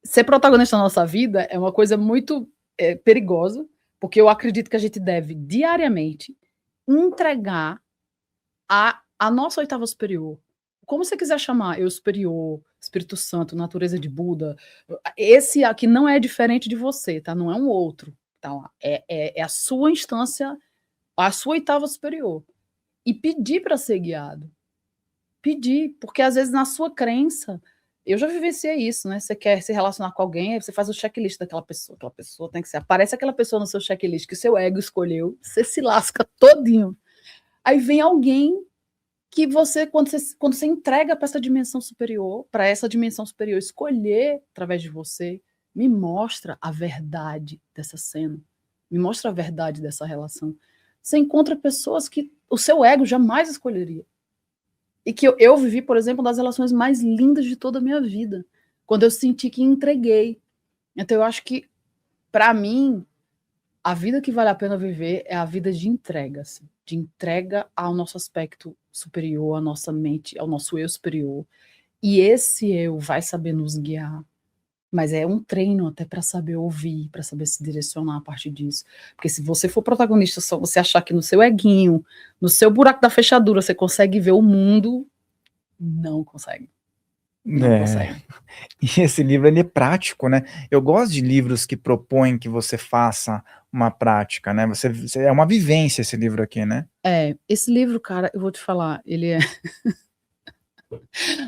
ser protagonista da nossa vida é uma coisa muito perigosa, porque eu acredito que a gente deve, diariamente, entregar a nossa oitava superior, como você quiser chamar, eu superior, Espírito Santo, natureza de Buda, esse aqui não é diferente de você, tá? Não é um outro, tá? É a sua instância, a sua oitava superior. E pedir para ser guiado. Pedir, porque às vezes na sua crença, eu já vivenciei isso, né? Você quer se relacionar com alguém, aí você faz o checklist daquela pessoa tem que ser. Aparece aquela pessoa no seu checklist que o seu ego escolheu, você se lasca todinho. Aí vem alguém que quando você entrega para essa dimensão superior, escolher através de você, me mostra a verdade dessa cena, me mostra a verdade dessa relação. Você encontra pessoas que o seu ego jamais escolheria. E que eu vivi, por exemplo, uma das relações mais lindas de toda a minha vida, quando eu senti que entreguei. Então eu acho que, para mim, a vida que vale a pena viver é a vida de entrega, assim, de entrega ao nosso aspecto superior, à nossa mente, ao nosso eu superior. E esse eu vai saber nos guiar. Mas é um treino até para saber ouvir, para saber se direcionar a partir disso. Porque se você for protagonista, só você achar que no seu eguinho, no seu buraco da fechadura, você consegue ver o mundo, não consegue. Não consegue. E esse livro ele é prático, né? Eu gosto de livros que propõem que você faça uma prática, né? É uma vivência esse livro aqui, né? Esse livro, cara, eu vou te falar, ele é...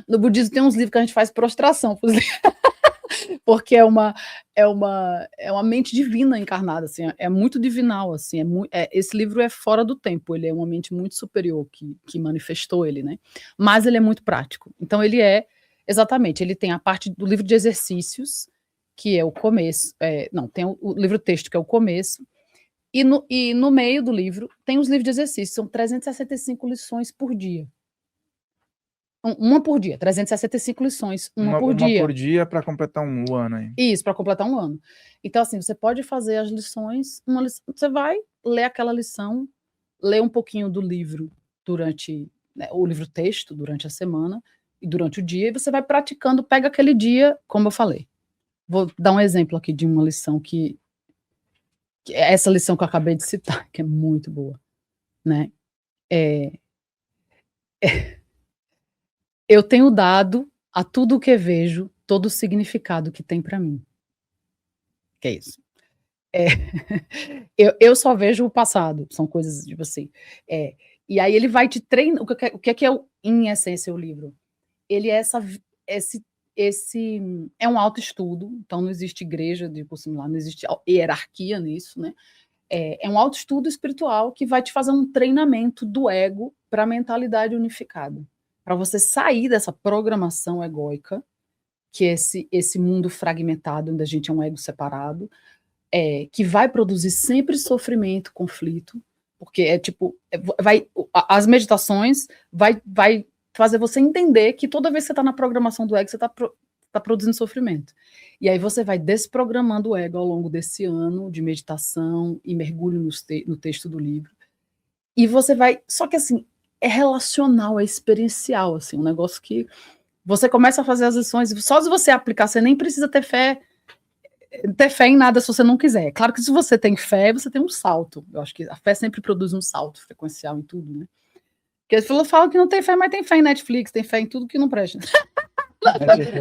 No budismo tem uns livros que a gente faz prostração pros livros. Porque é uma mente divina encarnada, assim, é muito divinal, assim, esse livro é fora do tempo, ele é uma mente muito superior que manifestou ele, né? Mas ele é muito prático. Então exatamente, ele tem a parte do livro de exercícios, que é o começo, não, tem o livro texto, que é o começo, e no meio do livro tem os livros de exercícios, são 365 lições por dia. Uma por dia, 365 lições, uma por dia. Uma por dia para completar um ano aí. Isso, para completar um ano. Então, assim, você pode fazer as lições, você vai ler aquela lição, ler um pouquinho do livro durante, né, o livro texto durante a semana e durante o dia, e você vai praticando, pega aquele dia, como eu falei. Vou dar um exemplo aqui de uma lição que é essa lição que eu acabei de citar, que é muito boa, né? Eu tenho dado a tudo o que vejo todo o significado que tem para mim. Que é isso. Eu só vejo o passado, são coisas tipo assim. E aí ele vai te treinar. O que é, em essência, o livro? Ele é é um autoestudo, então não existe igreja, tipo assim, lá não existe hierarquia nisso, né? É um autoestudo espiritual que vai te fazer um treinamento do ego para a mentalidade unificada, para você sair dessa programação egóica, que é esse mundo fragmentado, onde a gente é um ego separado, que vai produzir sempre sofrimento, conflito, porque as meditações vai fazer você entender que toda vez que você está na programação do ego, você está produzindo sofrimento. E aí você vai desprogramando o ego ao longo desse ano de meditação e mergulho no texto do livro. E você vai... Só que, assim, é relacional, é experiencial, assim, um negócio que você começa a fazer as lições, só se você aplicar, você nem precisa ter fé em nada se você não quiser. Claro que se você tem fé, você tem um salto. Eu acho que a fé sempre produz um salto frequencial em tudo, né? Porque as falam que não tem fé, mas tem fé em Netflix, tem fé em tudo que não presta.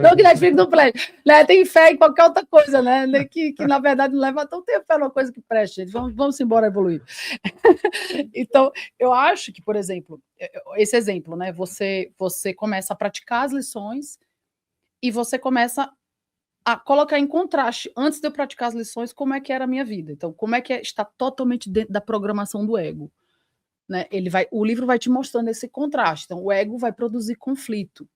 Não que Netflix não presta, né? Tem fé em qualquer outra coisa, né? Que na verdade não leva. Então tem fé numa coisa que presta, gente. Vamos embora evoluir. Então, eu acho que, por exemplo, esse exemplo, né? Você começa a praticar as lições e você começa a colocar em contraste, antes de eu praticar as lições, como é que era a minha vida. Então, como é que está totalmente dentro da programação do ego. Né? O livro vai te mostrando esse contraste. Então, o ego vai produzir conflito.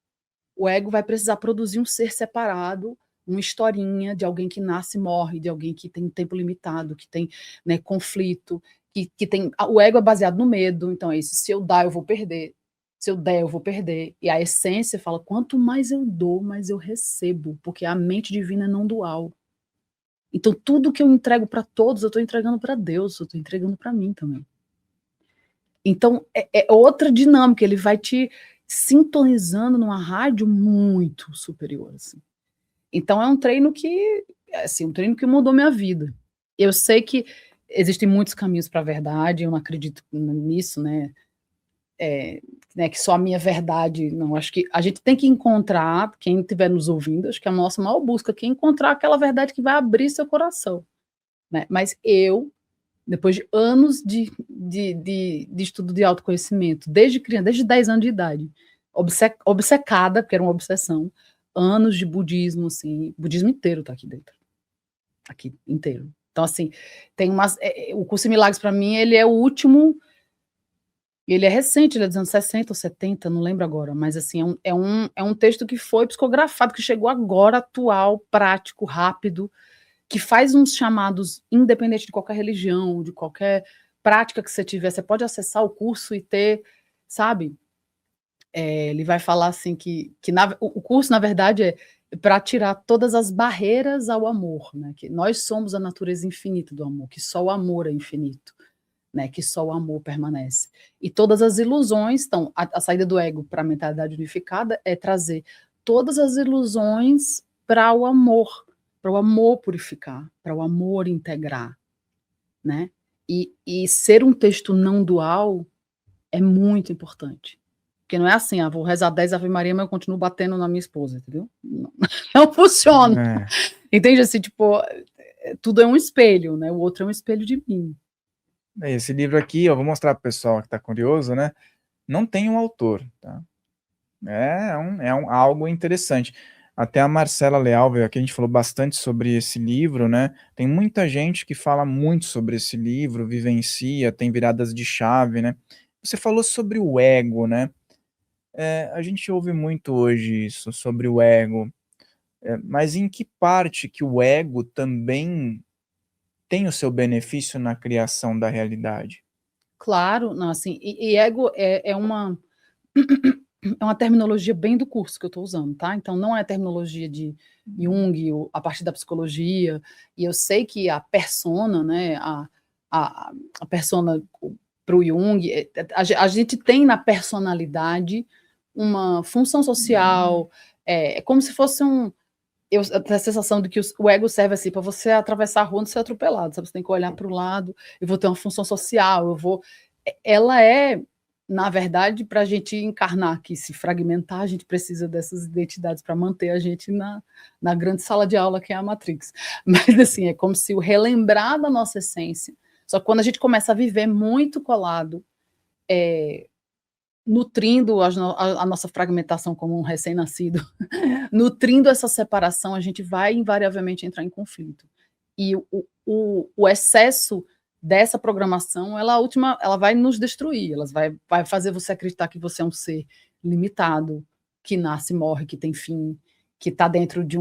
O ego vai precisar produzir um ser separado, uma historinha de alguém que nasce e morre, de alguém que tem tempo limitado, que tem, né, conflito, que tem... O ego é baseado no medo, então é isso, se eu dar, eu vou perder. Se eu der, eu vou perder. E a essência fala, quanto mais eu dou, mais eu recebo, porque a mente divina é não dual. Então, tudo que eu entrego para todos, eu estou entregando para Deus, eu estou entregando para mim também. Então, é outra dinâmica, ele vai te sintonizando numa rádio muito superior, assim. Então é um treino que, assim, um treino que mudou minha vida. Eu sei que existem muitos caminhos para a verdade, eu não acredito nisso, né, que só a minha verdade, não, acho que a gente tem que encontrar, quem estiver nos ouvindo, acho que a nossa maior busca aqui é encontrar aquela verdade que vai abrir seu coração, né? Mas eu, depois de anos de estudo de autoconhecimento, desde criança, desde 10 anos de idade, obcecada, porque era uma obsessão, anos de budismo, assim, budismo inteiro tá aqui dentro, aqui inteiro. Então, assim, tem umas, o Curso em Milagres, para mim, ele é o último, ele é recente, ele é dos anos 60 ou 70, não lembro agora, mas, assim, é um texto que foi psicografado, que chegou agora, atual, prático, rápido, que faz uns chamados, independente de qualquer religião, de qualquer prática que você tiver, você pode acessar o curso e ter, sabe? Ele vai falar assim que o curso, na verdade, é para tirar todas as barreiras ao amor, né? Que nós somos a natureza infinita do amor, que só o amor é infinito, né? Que só o amor permanece. E todas as ilusões, então, a saída do ego para a mentalidade unificada é trazer todas as ilusões para o amor purificar, para o amor integrar, né? E ser um texto não dual é muito importante. Porque não é assim, vou rezar 10 Ave Maria, mas eu continuo batendo na minha esposa, entendeu? Não, não funciona. É. Entende? Assim, tipo, tudo é um espelho, né? O outro é um espelho de mim. Esse livro aqui, eu vou mostrar para o pessoal que está curioso, né? Não tem um autor, tá? Algo interessante. Até a Marcela Leal veio aqui, a gente falou bastante sobre esse livro, né? Tem muita gente que fala muito sobre esse livro, vivencia, tem viradas de chave, né? Você falou sobre o ego, né? A gente ouve muito hoje isso, sobre o ego. Mas em que parte que o ego também tem o seu benefício na criação da realidade? Claro, não, assim, e ego é uma terminologia bem do curso que eu estou usando, tá? Então não é a terminologia de Jung, a partir da psicologia, e eu sei que a persona, né, a persona para o Jung, a gente tem na personalidade uma função social, é como se fosse eu tenho a sensação de que o ego serve assim para você atravessar a rua e não ser atropelado, sabe? Você tem que olhar para o lado, eu vou ter uma função social, ela é, na verdade, para a gente encarnar aqui, se fragmentar, a gente precisa dessas identidades para manter a gente na grande sala de aula que é a Matrix. Mas, assim, é como se o relembrar da nossa essência, só que quando a gente começa a viver muito colado, nutrindo a nossa fragmentação como um recém-nascido, nutrindo essa separação, a gente vai invariavelmente entrar em conflito. E o excesso dessa programação, ela vai nos destruir, ela vai fazer você acreditar que você é um ser limitado, que nasce, morre, que tem fim, que está dentro de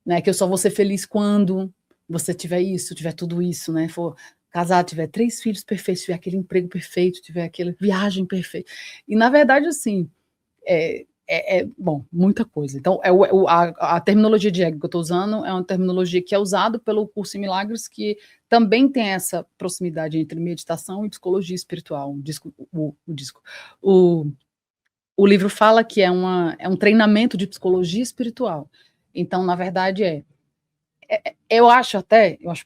né, que eu só vou ser feliz quando você tiver isso, tiver tudo isso, né, for casar, tiver 3 filhos perfeitos, tiver aquele emprego perfeito, tiver aquela viagem perfeita. E, na verdade, assim, bom, muita coisa. Então, a terminologia de ego que eu estou usando é uma terminologia que é usada pelo Curso em Milagres, que também tem essa proximidade entre meditação e psicologia espiritual. O livro fala que é um treinamento de psicologia espiritual. Então, na verdade, eu acho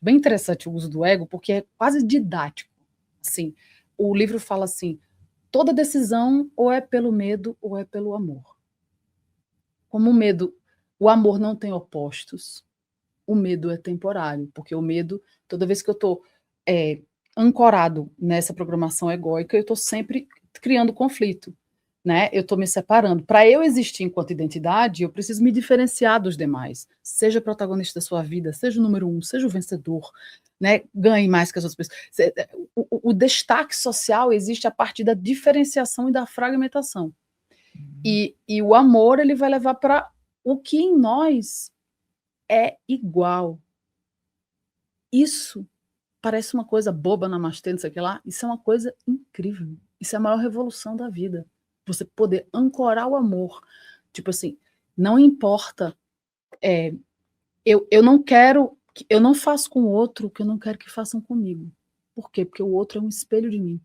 bem interessante o uso do ego, porque é quase didático. Assim, o livro fala assim: toda decisão ou é pelo medo ou é pelo amor. Como o amor não tem opostos, o medo é temporário, porque o medo, toda vez que eu estou ancorado nessa programação egóica, eu estou sempre criando conflito, né? Eu estou me separando. Para eu existir enquanto identidade, eu preciso me diferenciar dos demais. Seja protagonista da sua vida, seja o número 1, seja o vencedor, né? Ganhe mais que as outras pessoas. O destaque social existe a partir da diferenciação e da fragmentação. E o amor, ele vai levar para o que em nós é igual. Isso parece uma coisa boba, namastê, não sei o que lá. Isso é uma coisa incrível. Isso é a maior revolução da vida. Você poder ancorar o amor. Tipo assim, não importa. Eu não quero. Eu não faço com o outro o que eu não quero que façam comigo. Por quê? Porque o outro é um espelho de mim.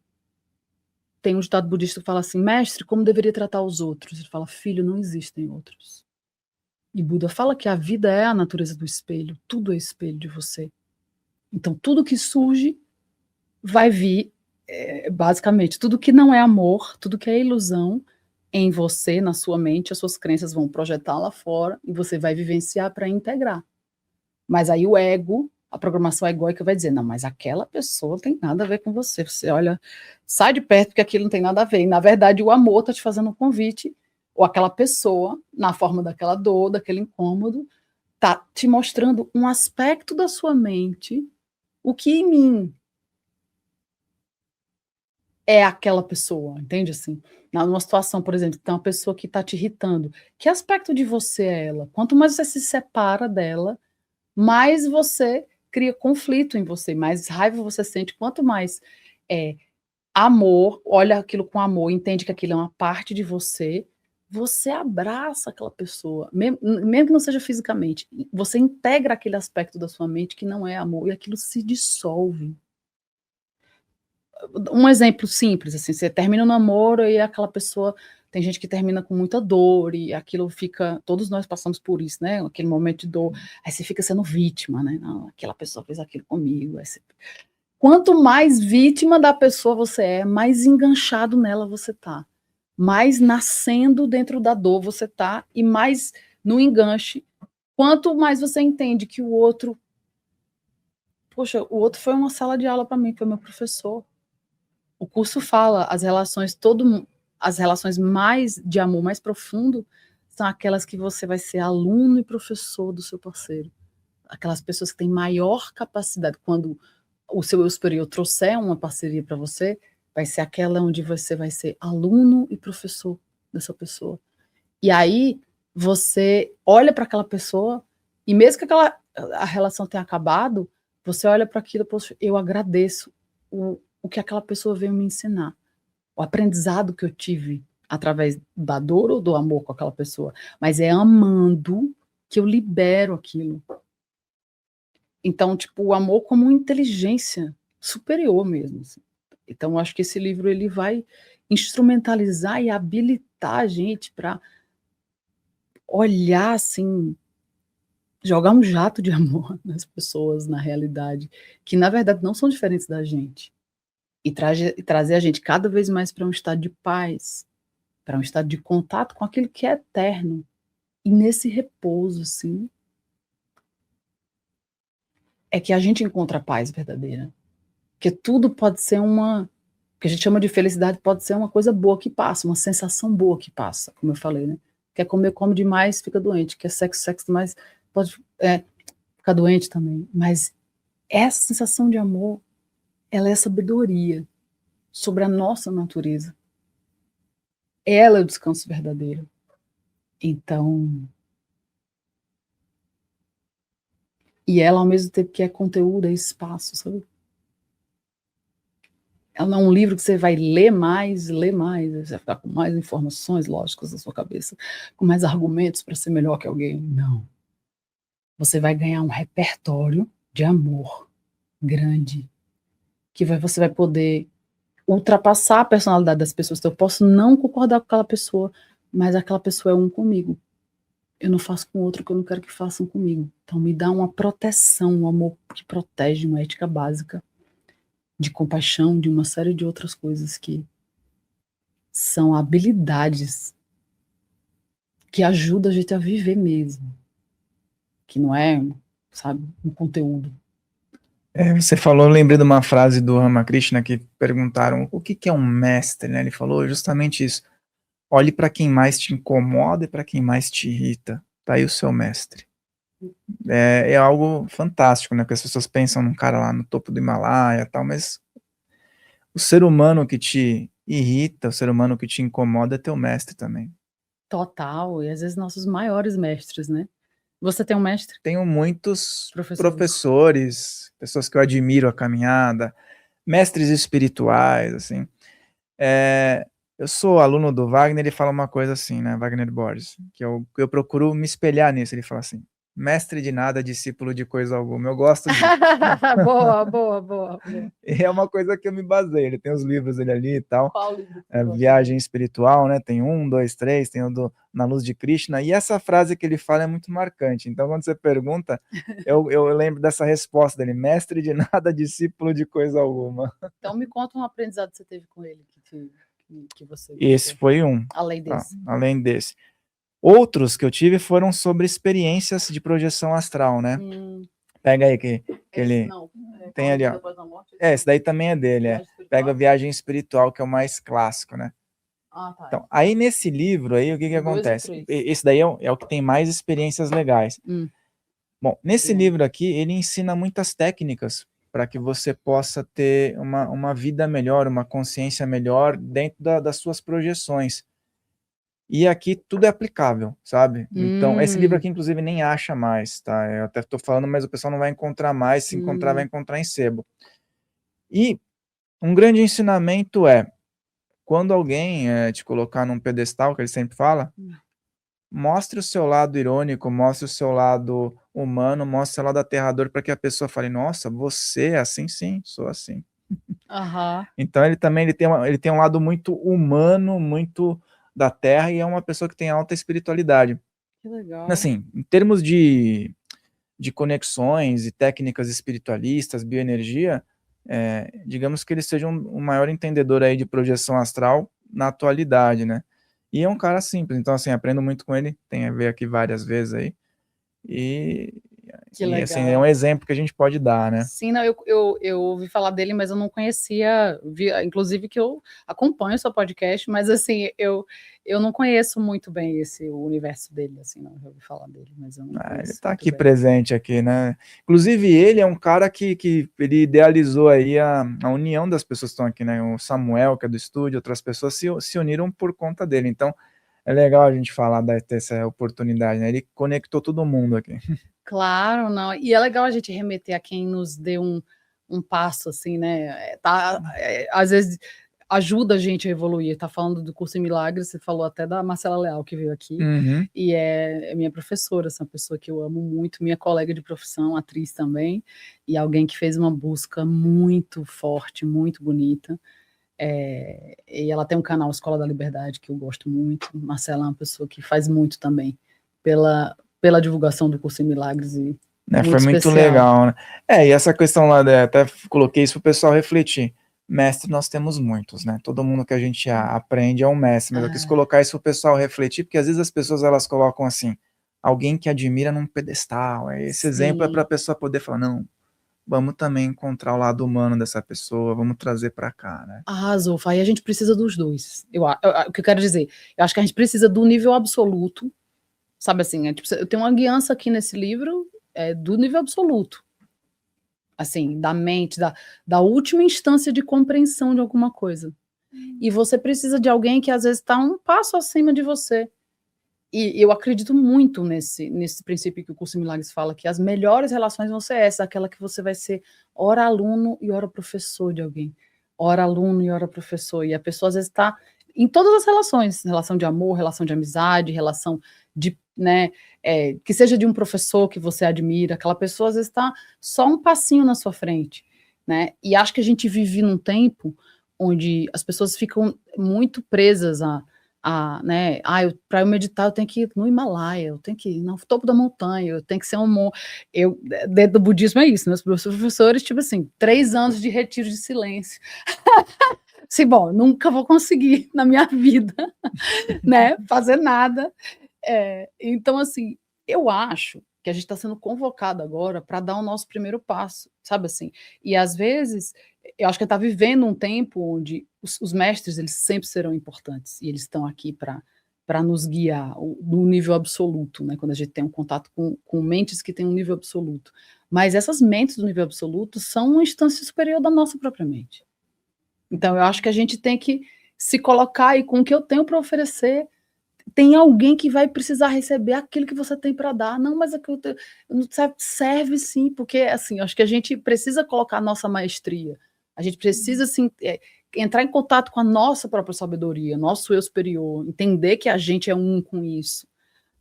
tem um ditado budista que fala assim, mestre, como deveria tratar os outros? Ele fala, filho, não existem outros. E Buda fala que a vida é a natureza do espelho, tudo é espelho de você. Então, tudo que surge vai vir, basicamente, tudo que não é amor, tudo que é ilusão em você, na sua mente, as suas crenças vão projetar lá fora e você vai vivenciar para integrar. Mas aí o ego, a programação egóica vai dizer, não, mas aquela pessoa não tem nada a ver com você. Você olha, sai de perto porque aquilo não tem nada a ver. E, na verdade, o amor está te fazendo um convite, ou aquela pessoa, na forma daquela dor, daquele incômodo, está te mostrando um aspecto da sua mente, o que em mim é aquela pessoa, entende assim? Numa situação, por exemplo, tem uma pessoa que está te irritando, que aspecto de você é ela? Quanto mais você se separa dela, mais você cria conflito em você, mais raiva você sente, quanto mais amor, olha aquilo com amor, entende que aquilo é uma parte de você, você abraça aquela pessoa, mesmo que não seja fisicamente, você integra aquele aspecto da sua mente que não é amor, e aquilo se dissolve. Um exemplo simples, assim, você termina um namoro e aquela pessoa, tem gente que termina com muita dor e aquilo fica, todos nós passamos por isso, né, aquele momento de dor, aí você fica sendo vítima, né, não, aquela pessoa fez aquilo comigo, aí você... Quanto mais vítima da pessoa você é, mais enganchado nela você tá, mais nascendo dentro da dor você tá e mais no enganche, quanto mais você entende que o outro, poxa, o outro foi uma sala de aula para mim, foi meu professor. O curso fala, as relações mais de amor mais profundo são aquelas que você vai ser aluno e professor do seu parceiro. Aquelas pessoas que têm maior capacidade, quando o seu eu superior trouxer uma parceria para você, vai ser aquela onde você vai ser aluno e professor dessa pessoa. E aí você olha para aquela pessoa e mesmo que a relação tenha acabado, você olha para aquilo, poxa, eu agradeço o que aquela pessoa veio me ensinar, o aprendizado que eu tive através da dor ou do amor com aquela pessoa, mas é amando que eu libero aquilo. Então, tipo, o amor como uma inteligência superior mesmo, assim. Então, eu acho que esse livro ele vai instrumentalizar e habilitar a gente para olhar assim, jogar um jato de amor nas pessoas, na realidade, que na verdade não são diferentes da gente. E trazer a gente cada vez mais para um estado de paz, para um estado de contato com aquilo que é eterno. E nesse repouso, assim, é que a gente encontra a paz verdadeira. Porque tudo pode ser o que a gente chama de felicidade pode ser uma coisa boa que passa, uma sensação boa que passa, como eu falei, né? Quer comer, come demais, fica doente. Quer sexo demais, pode ficar doente também. Mas essa sensação de amor, ela é sabedoria sobre a nossa natureza. Ela é o descanso verdadeiro. Então, e ela ao mesmo tempo que é conteúdo, é espaço, sabe? Ela não é um livro que você vai ler mais, você vai ficar com mais informações lógicas na sua cabeça, com mais argumentos para ser melhor que alguém. Não. Você vai ganhar um repertório de amor grande, que você vai poder ultrapassar a personalidade das pessoas. Então, eu posso não concordar com aquela pessoa, mas aquela pessoa é um comigo. Eu não faço com outro que eu não quero que façam comigo. Então, me dá uma proteção, um amor que protege, uma ética básica de compaixão, de uma série de outras coisas que são habilidades que ajudam a gente a viver mesmo. Que não é, sabe, um conteúdo. Você falou, eu lembrei de uma frase do Ramakrishna que perguntaram o que é um mestre, né? Ele falou justamente isso. Olhe para quem mais te incomoda e para quem mais te irrita. Tá aí o seu mestre. É algo fantástico, né? Porque as pessoas pensam num cara lá no topo do Himalaia e tal, mas o ser humano que te irrita, o ser humano que te incomoda é teu mestre também. Total, e às vezes nossos maiores mestres, né? Você tem um mestre? Tenho muitos professores, pessoas que eu admiro a caminhada, mestres espirituais, assim. Eu sou aluno do Wagner, ele fala uma coisa assim, né, Wagner Borges, que eu procuro me espelhar nisso, ele fala assim, Mestre de nada, discípulo de coisa alguma. Eu gosto disso. Boa, boa, boa, boa. E é uma coisa que eu me baseio. Ele tem os livros dele ali e tal. Qual livro que você gosta Viagem dele? Espiritual, né? Tem 1, 2, 3, tem o do Na Luz de Krishna. E essa frase que ele fala é muito marcante. Então, quando você pergunta, eu lembro dessa resposta dele: mestre de nada, discípulo de coisa alguma. Então me conta um aprendizado que você teve com ele que você Esse gostou, foi um, além tá? desse. Além desse. Outros que eu tive foram sobre experiências de projeção astral, né? Pega aí que ele Não, tem ali, ó. Depois da morte, Esse daí também é dele, Viagem Espiritual? Pega a Viagem Espiritual, que é o mais clássico, né? Ah, tá. Então, aí nesse livro aí, o que Tem 2 ou acontece? 3? Esse daí é o que tem mais experiências legais. Bom, nesse Sim. livro aqui, ele ensina muitas técnicas para que você possa ter uma vida melhor, uma consciência melhor dentro das suas projeções. E aqui tudo é aplicável, sabe? Então, esse livro aqui, inclusive, nem acha mais, tá? Eu até estou falando, mas o pessoal não vai encontrar mais. Se encontrar, vai encontrar em sebo. E um grande ensinamento é, quando alguém te colocar num pedestal, que ele sempre fala, mostre o seu lado irônico, mostre o seu lado humano, mostre o seu lado aterrador, para que a pessoa fale: nossa, você é assim? Sim, sou assim. Então ele também ele tem um lado muito humano, muito da Terra, e é uma pessoa que tem alta espiritualidade. Que legal. Assim, em termos de conexões e técnicas espiritualistas, bioenergia, digamos que ele seja o maior entendedor aí de projeção astral na atualidade, né? E é um cara simples, então assim, aprendo muito com ele, tem a ver aqui várias vezes aí, Que e assim, legal. é um exemplo que a gente pode dar, né? Sim, não, eu ouvi falar dele, mas eu não conhecia, inclusive que eu acompanho o seu podcast, mas assim, eu não conheço muito bem o universo dele, assim, não, já ouvi falar dele, mas eu não Ele conheço está muito aqui bem. presente aqui, né? Inclusive ele é um cara que ele idealizou aí a união das pessoas que estão aqui, né? O Samuel, que é do estúdio, outras pessoas se uniram por conta dele. Então é legal a gente falar dessa oportunidade, né? Ele conectou todo mundo aqui. Claro, não. E é legal a gente remeter a quem nos deu um passo, assim, né? Às vezes ajuda a gente a evoluir. Tá falando do curso em Milagres, você falou até da Marcela Leal, que veio aqui, e é minha professora, essa pessoa que eu amo muito, minha colega de profissão, atriz também, e alguém que fez uma busca muito forte, muito bonita. E ela tem um canal Escola da Liberdade, que eu gosto muito. Marcela é uma pessoa que faz muito também pela divulgação do curso em Milagres e Foi muito especial. legal, né? E essa questão lá, até coloquei isso para o pessoal refletir. Mestre nós temos muitos, né? Todo mundo que a gente aprende é um mestre, mas eu quis colocar isso para o pessoal refletir, porque às vezes as pessoas elas colocam assim, alguém que admira num pedestal. Esse exemplo é para a pessoa poder falar, não, vamos também encontrar o lado humano dessa pessoa, vamos trazer para cá, né? Arrasou, aí a gente precisa dos dois. O que eu quero dizer, eu acho que a gente precisa do nível absoluto, sabe assim, eu tenho uma guiança aqui nesse livro do nível absoluto, assim, da mente, da última instância de compreensão de alguma coisa. E você precisa de alguém que às vezes está um passo acima de você. E eu acredito muito nesse princípio que o Curso em Milagres fala, que as melhores relações vão ser essas, aquela que você vai ser ora aluno e ora professor de alguém. Ora aluno e ora professor. E a pessoa às vezes está em todas as relações, relação de amor, relação de amizade, relação de, né, que seja de um professor que você admira, aquela pessoa às vezes está só um passinho na sua frente, né? E acho que a gente vive num tempo onde as pessoas ficam muito presas né, para eu meditar eu tenho que ir no Himalaia, eu tenho que ir no topo da montanha, eu tenho que ser dentro do budismo é isso, meus professores, tipo assim, 3 anos de retiro de silêncio. Sim, bom, nunca vou conseguir na minha vida, né, fazer nada. Então, assim, eu acho que a gente está sendo convocado agora para dar o nosso primeiro passo, sabe assim? E às vezes, eu acho que está vivendo um tempo onde os mestres eles sempre serão importantes e eles estão aqui para nos guiar no nível absoluto, né? Quando a gente tem um contato com mentes que têm um nível absoluto. Mas essas mentes do nível absoluto são uma instância superior da nossa própria mente. Então, eu acho que a gente tem que se colocar aí com o que eu tenho para oferecer. Tem alguém que vai precisar receber aquilo que você tem para dar. Não, mas não serve sim, porque assim, acho que a gente precisa colocar a nossa maestria. A gente precisa assim, entrar em contato com a nossa própria sabedoria, nosso eu superior, entender que a gente é um com isso,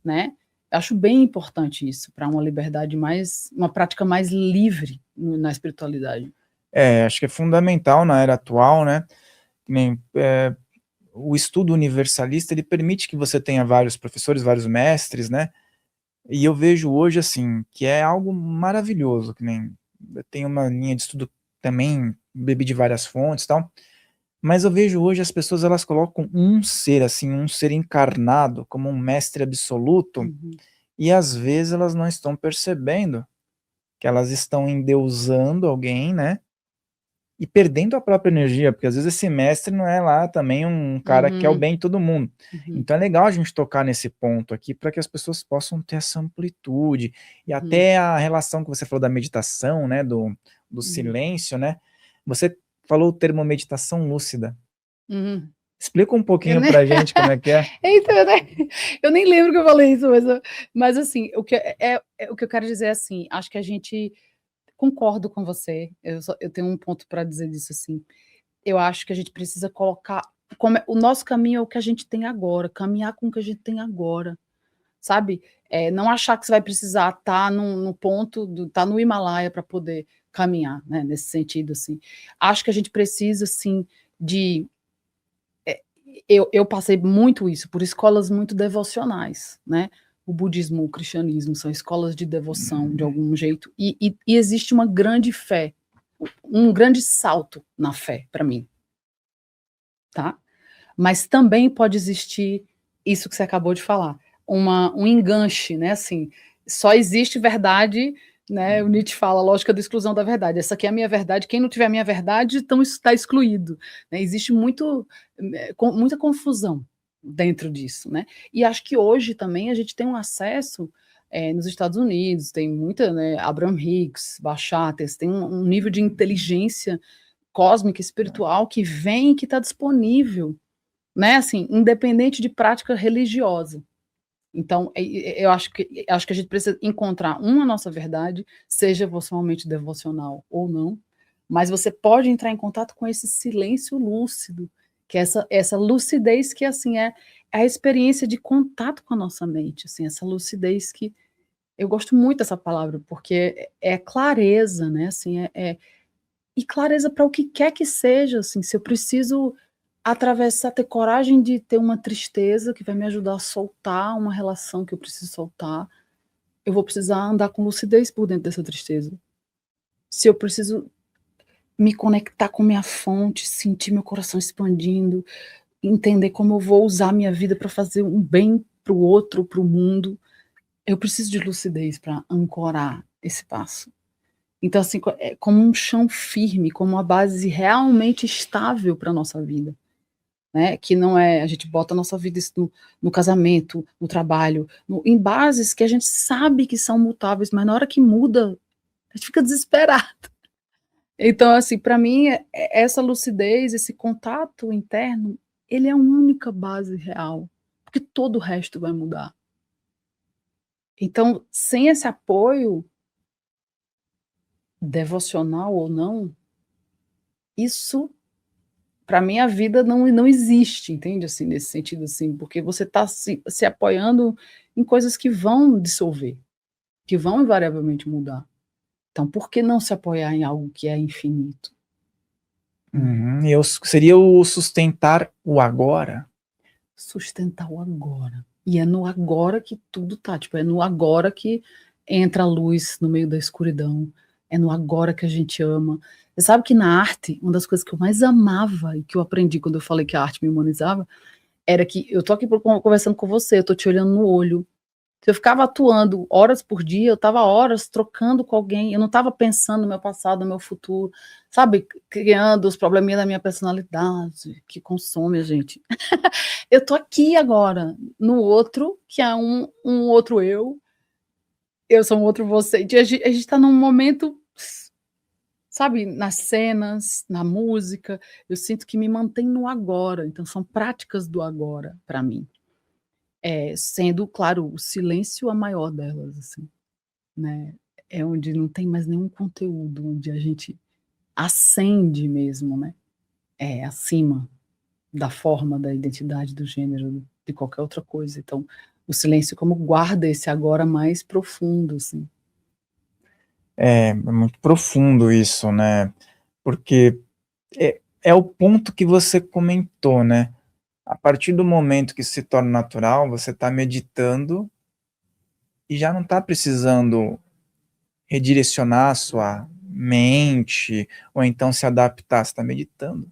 né? Acho bem importante isso, para uma liberdade mais, uma prática mais livre na espiritualidade. Acho que é fundamental na era atual, né? Nem, o estudo universalista, ele permite que você tenha vários professores, vários mestres, né? E eu vejo hoje, assim, que é algo maravilhoso, que nem eu tenho uma linha de estudo também, bebi de várias fontes e tal, mas eu vejo hoje as pessoas, elas colocam um ser, assim, um ser encarnado como um mestre absoluto, Uhum. e às vezes elas não estão percebendo que elas estão endeusando alguém, né? E perdendo a própria energia, porque às vezes esse mestre não é lá também um cara que quer o Uhum. bem de todo mundo. Uhum. Então é legal a gente tocar nesse ponto aqui para que as pessoas possam ter essa amplitude e Uhum. até a relação que você falou da meditação, né, do Uhum. silêncio, né? Você falou o termo meditação lúcida. Uhum. Explica um Eu pouquinho nem... pra gente como é que é. Então, eu nem lembro que eu falei isso, mas assim, o que eu quero dizer é assim, acho que a gente concordo com você. Eu tenho um ponto para dizer disso assim. Eu acho que a gente precisa colocar como o nosso caminho é o que a gente tem agora, caminhar com o que a gente tem agora, sabe? Não achar que você vai precisar estar no ponto, estar no Himalaia para poder caminhar, né? Nesse sentido, assim. Acho que a gente precisa, assim, de eu passei muito isso por escolas muito devocionais, né? O budismo, o cristianismo são escolas de devoção, de algum jeito, e existe uma grande fé, um grande salto na fé, para mim, tá? Mas também pode existir isso que você acabou de falar, um enganche, né? Assim, só existe verdade, né? O Nietzsche fala a lógica da exclusão da verdade. Essa aqui é a minha verdade. Quem não tiver a minha verdade, então está excluído. Né? Existe muita confusão dentro disso, né? E acho que hoje também a gente tem um acesso nos Estados Unidos, tem muita, né, Abraham Hicks, Bachates, tem um nível de inteligência cósmica, espiritual que vem, que está disponível, né? Assim, independente de prática religiosa. Então, eu acho que a gente precisa encontrar uma nossa verdade, seja você uma mente devocional ou não, mas você pode entrar em contato com esse silêncio lúcido, que é essa lucidez que assim é a experiência de contato com a nossa mente, assim, essa lucidez que eu gosto muito dessa palavra, porque é clareza, né? Assim, e clareza para o que quer que seja, assim, se eu preciso atravessar, ter coragem de ter uma tristeza que vai me ajudar a soltar uma relação que eu preciso soltar, eu vou precisar andar com lucidez por dentro dessa tristeza. Se eu preciso me conectar com minha fonte, sentir meu coração expandindo, entender como eu vou usar minha vida para fazer um bem para o outro, para o mundo, eu preciso de lucidez para ancorar esse passo. Então, assim, é como um chão firme, como uma base realmente estável para a nossa vida. Né, que não é, a gente bota a nossa vida no casamento, no trabalho, em bases que a gente sabe que são mutáveis, mas na hora que muda, a gente fica desesperado. Então, assim, para mim, essa lucidez, esse contato interno, ele é a única base real, porque todo o resto vai mudar. Então, sem esse apoio, devocional ou não, isso para mim a vida não existe, entende, assim, nesse sentido, assim, porque você está se apoiando em coisas que vão dissolver, que vão invariavelmente mudar. Então por que não se apoiar em algo que é infinito? Né? Uhum. Seria o sustentar o agora. Sustentar o agora. E é no agora que tudo tá, tipo, é no agora que entra a luz no meio da escuridão, é no agora que a gente ama. Você sabe que na arte, uma das coisas que eu mais amava e que eu aprendi quando eu falei que a arte me humanizava, era que eu tô aqui conversando com você, eu tô te olhando no olho. Se eu ficava atuando horas por dia, eu estava horas trocando com alguém, eu não estava pensando no meu passado, no meu futuro, sabe, criando os probleminhas da minha personalidade, que consome a gente. Eu tô aqui agora, no outro, que é um outro eu sou um outro você, e a gente tá num momento, sabe, nas cenas, na música, eu sinto que me mantém no agora, então são práticas do agora para mim. Sendo, claro, o silêncio a maior delas, assim, né, é onde não tem mais nenhum conteúdo, onde a gente ascende mesmo, né, acima da forma, da identidade, do gênero, de qualquer outra coisa. Então, o silêncio como guarda esse agora mais profundo, assim. É muito profundo isso, né, porque é o ponto que você comentou, né, a partir do momento que se torna natural, você está meditando e já não está precisando redirecionar a sua mente, ou então se adaptar, você está meditando.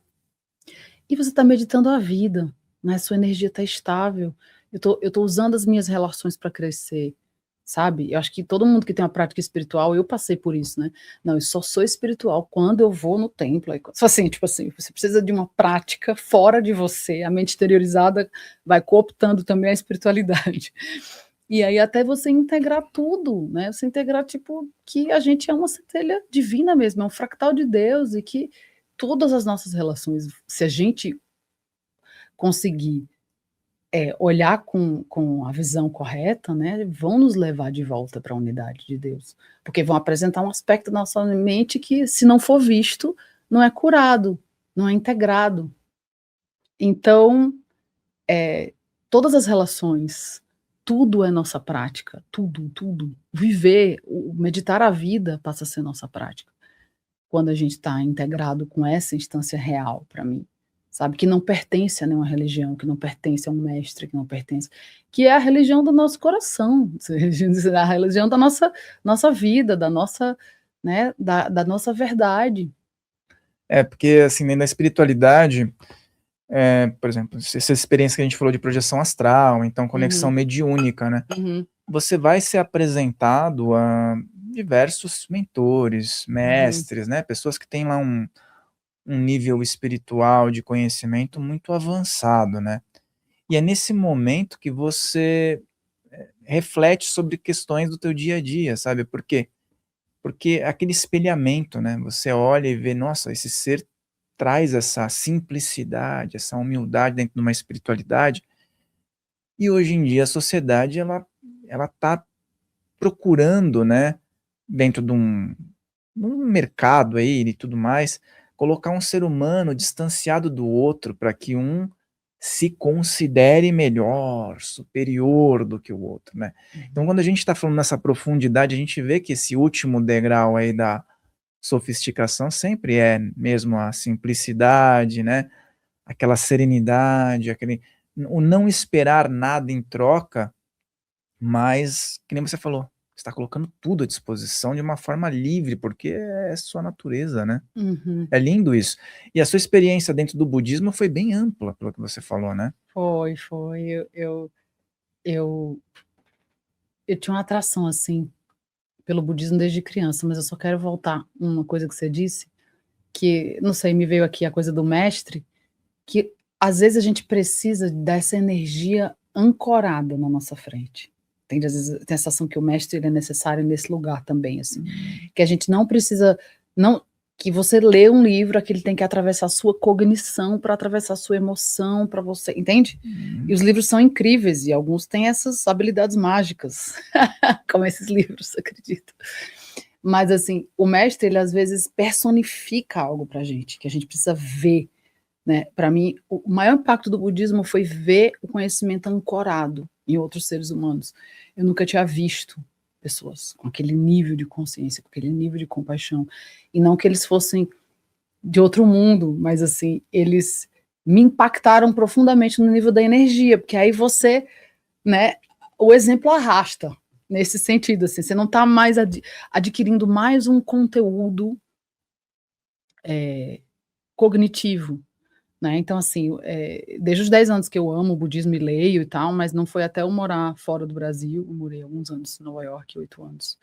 E você está meditando a vida, né, sua energia está estável. Eu tô usando as minhas relações para crescer, sabe. Eu acho que todo mundo que tem uma prática espiritual, eu passei por isso, né. Não, eu só sou espiritual quando eu vou no templo, aí só assim, tipo assim, você precisa de uma prática fora de você, a mente exteriorizada vai cooptando também a espiritualidade. E aí até você integrar tudo, né, você integrar, tipo, que a gente é uma centelha divina mesmo, é um fractal de Deus e que todas as nossas relações, se a gente conseguir, olhar com a visão correta, né, vão nos levar de volta para a unidade de Deus, porque vão apresentar um aspecto da nossa mente que, se não for visto, não é curado, não é integrado. Então, todas as relações, tudo é nossa prática, tudo, tudo. Viver, o meditar a vida passa a ser nossa prática, quando a gente está integrado com essa instância real para mim, sabe, que não pertence a nenhuma religião, que não pertence a um mestre, que não pertence, que é a religião do nosso coração, a religião da nossa vida, da nossa, né, da nossa verdade. É, porque, assim, dentro da espiritualidade, por exemplo, essa experiência que a gente falou de projeção astral, então conexão Uhum, mediúnica, né, uhum, você vai ser apresentado a diversos mentores, uhum. mestres, né, pessoas que têm lá um nível espiritual de conhecimento muito avançado, né. E é nesse momento que você reflete sobre questões do teu dia a dia, sabe, por quê? Porque é aquele espelhamento, né, você olha e vê: "Nossa, esse ser traz essa simplicidade, essa humildade dentro de uma espiritualidade", e hoje em dia a sociedade ela tá procurando, né, dentro de um mercado aí e tudo mais, colocar um ser humano distanciado do outro para que um se considere melhor, superior do que o outro, né. Então quando a gente está falando nessa profundidade, a gente vê que esse último degrau aí da sofisticação sempre é mesmo a simplicidade, né, aquela serenidade, aquele o não esperar nada em troca, mas, que nem você falou, você está colocando tudo à disposição de uma forma livre, porque é sua natureza, né. Uhum. É lindo isso. E a sua experiência dentro do budismo foi bem ampla, pelo que você falou, né. Foi, foi. Eu eu tinha uma atração, assim, pelo budismo desde criança, mas eu só quero voltar uma coisa que você disse, que, não sei, me veio aqui a coisa do mestre, que às vezes a gente precisa dessa energia ancorada na nossa frente. Entende? Às vezes tem a sensação que o mestre ele é necessário nesse lugar também, assim, que a gente não precisa, não, que você lê um livro, aquele tem que atravessar a sua cognição para atravessar a sua emoção, para você, entende? E Uhum. os livros são incríveis e alguns têm essas habilidades mágicas, como esses livros, acredito. Mas assim, o mestre ele às vezes personifica algo pra gente, que a gente precisa ver, né, para mim, o maior impacto do budismo foi ver o conhecimento ancorado em outros seres humanos. Eu nunca tinha visto pessoas com aquele nível de consciência, com aquele nível de compaixão, e não que eles fossem de outro mundo, mas assim, eles me impactaram profundamente no nível da energia, porque aí você, né, o exemplo arrasta, nesse sentido, assim, você não está mais adquirindo mais um conteúdo, cognitivo, né, então assim, desde os 10 anos que eu amo o budismo e leio e tal, mas não foi até eu morar fora do Brasil, eu morei alguns anos em Nova York, 8 anos,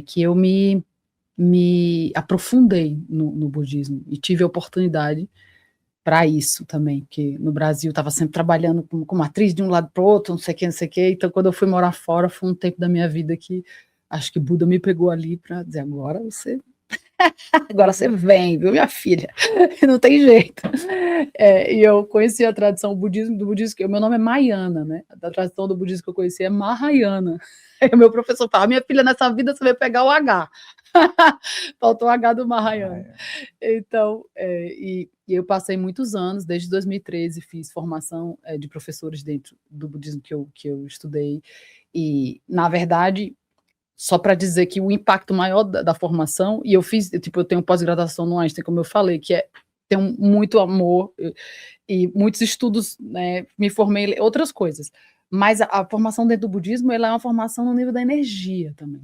que eu me aprofundei no budismo e tive a oportunidade para isso também, porque no Brasil estava sempre trabalhando como atriz de um lado para o outro, não sei o que, não sei o que, então quando eu fui morar fora foi um tempo da minha vida que acho que Buda me pegou ali para dizer: agora você vem, viu, minha filha, não tem jeito. E eu conheci a tradição do budismo, que o meu nome é Mahayana, né, a tradição do budismo que eu conheci é Mahayana. Aí o meu professor fala: minha filha, nessa vida você vai pegar o H. Faltou o H do Ah, Mahayana. é. Então, E eu passei muitos anos, desde 2013, fiz formação de professores dentro do budismo que eu estudei. E, na verdade, só para dizer que o impacto maior da formação, e eu fiz, tipo, eu tenho pós-graduação no Einstein, como eu falei, que tem muito amor e muitos estudos, né, me formei em outras coisas. Mas a formação dentro do budismo, ela é uma formação no nível da energia também.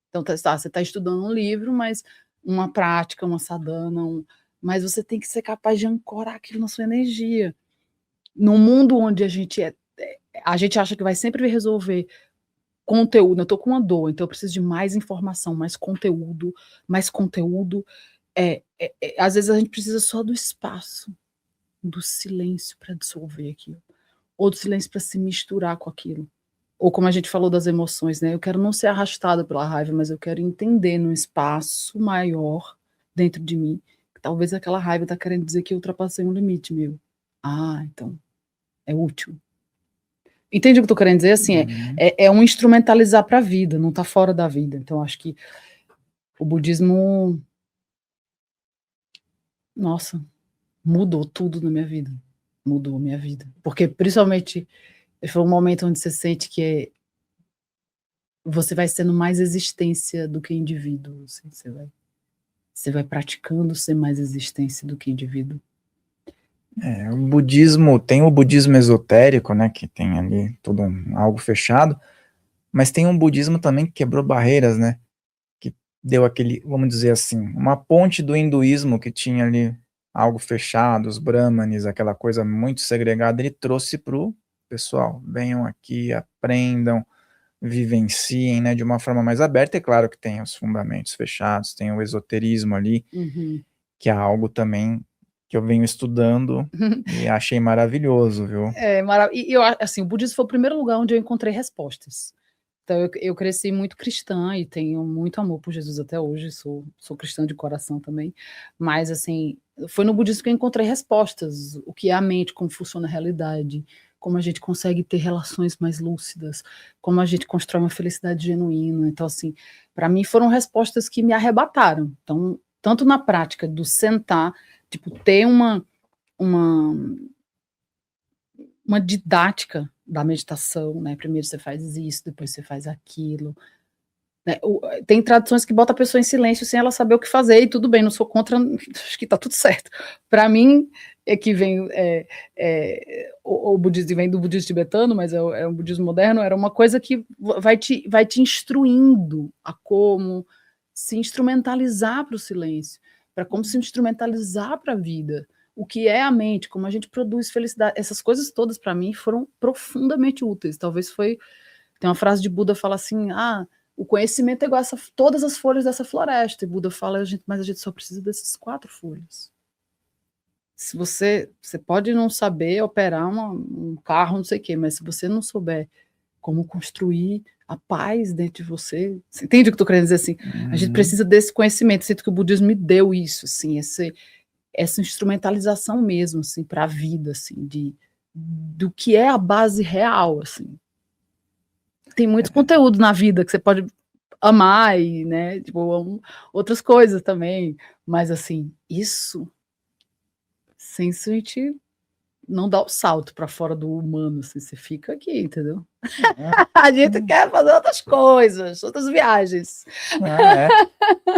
Então, você está estudando um livro, mas uma prática, uma sadhana, mas você tem que ser capaz de ancorar aquilo na sua energia. Num mundo onde a gente acha que vai sempre resolver conteúdo, eu estou com uma dor, então eu preciso de mais informação, mais conteúdo, mais conteúdo. Às vezes a gente precisa só do espaço, do silêncio para dissolver aquilo, ou do silêncio para se misturar com aquilo. Ou como a gente falou das emoções, né? Eu quero não ser arrastada pela raiva, mas eu quero entender num espaço maior dentro de mim, que talvez aquela raiva está querendo dizer que eu ultrapassei um limite meu. Ah, então é útil. Entende o que eu tô querendo dizer? Assim, é um instrumentalizar para a vida, não está fora da vida. Então, acho que o budismo, nossa, mudou tudo na minha vida. Mudou a minha vida. Porque, principalmente, foi um momento onde você sente que você vai sendo mais existência do que indivíduo. Assim, você vai praticando ser mais existência do que indivíduo. O budismo, tem o budismo esotérico, né, que tem ali tudo algo fechado, mas tem um budismo também que quebrou barreiras, né, que deu aquele, vamos dizer assim, uma ponte do hinduísmo que tinha ali algo fechado, os brahmanes, aquela coisa muito segregada, ele trouxe pro pessoal, venham aqui, aprendam, vivenciem, né, de uma forma mais aberta. É claro que tem os fundamentos fechados, tem o esoterismo ali, que é algo também que eu venho estudando e achei maravilhoso, viu? E eu, assim, o budismo foi o primeiro lugar onde eu encontrei respostas. Então, eu cresci muito cristã e tenho muito amor por Jesus até hoje, sou cristã de coração também, mas, assim, foi no budismo que eu encontrei respostas, o que é a mente, como funciona a realidade, como a gente consegue ter relações mais lúcidas, como a gente constrói uma felicidade genuína. Então, assim, para mim foram respostas que me arrebataram. Então, tanto na prática do sentar, tipo, ter uma didática da meditação, né? Primeiro você faz isso, depois você faz aquilo. Né? Tem tradições que botam a pessoa em silêncio sem ela saber o que fazer, e tudo bem, não sou contra, acho que está tudo certo. Para mim, é que vem o budismo vem do budismo tibetano, mas é um budismo moderno, era uma coisa que vai te instruindo a como se instrumentalizar para o silêncio, para como se instrumentalizar para a vida, o que é a mente, como a gente produz felicidade. Essas coisas todas, para mim, foram profundamente úteis. Talvez tem uma frase de Buda que fala assim, o conhecimento é igual todas as folhas dessa floresta. E Buda fala, mas a gente só precisa dessas 4 folhas. Se você pode não saber operar um carro, não sei o quê, mas se você não souber como construir a paz dentro de você, entende o que eu estou querendo dizer? Assim, a gente precisa desse conhecimento. Sinto que o budismo me deu isso, assim, essa instrumentalização mesmo, assim, para a vida, assim, do que é a base real, assim. Tem muito conteúdo na vida que você pode amar e, né, tipo, outras coisas também, mas, assim, isso, sem isso a gente não dá o salto para fora do humano, assim, você fica aqui, entendeu? A gente quer fazer outras coisas, outras viagens.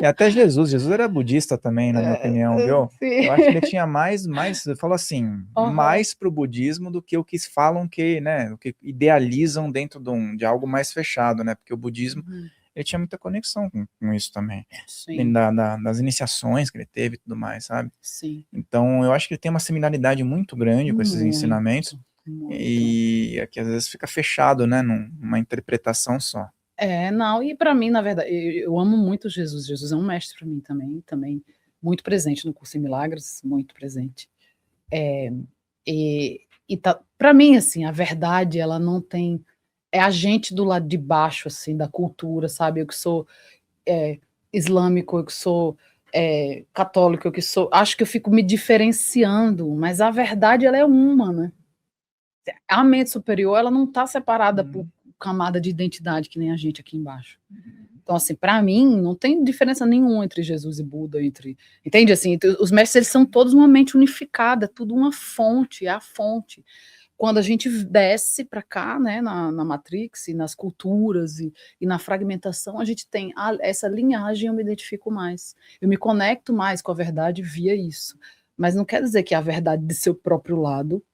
E até Jesus era budista também, na minha opinião, viu? Sim. Eu acho que ele tinha mais, eu falo assim, mais pro budismo do que o que falam que, né, o que idealizam dentro de algo mais fechado, né? Porque o budismo, ele tinha muita conexão com isso também. Sim. Das iniciações que ele teve e tudo mais, sabe? Sim. Então, eu acho que ele tem uma similaridade muito grande com esses ensinamentos. E que às vezes fica fechado, né, numa interpretação só. Não, e para mim, na verdade, eu amo muito Jesus. Jesus é um mestre para mim também muito presente no Curso em Milagres, muito presente. Para mim, assim, a verdade, ela não tem, é a gente do lado de baixo, assim, da cultura, sabe? Eu que sou islâmico, eu que sou católico, eu que sou, acho que eu fico me diferenciando, mas a verdade, ela é uma, né? A mente superior, ela não está separada por camada de identidade, que nem a gente aqui embaixo. Então, assim, para mim, não tem diferença nenhuma entre Jesus e Buda, entende? Assim, os mestres, eles são todos uma mente unificada, tudo uma fonte, é a fonte. Quando a gente desce para cá, né, na Matrix, e nas culturas, e na fragmentação, a gente tem essa linhagem, eu me identifico mais. Eu me conecto mais com a verdade via isso. Mas não quer dizer que a verdade de seu próprio lado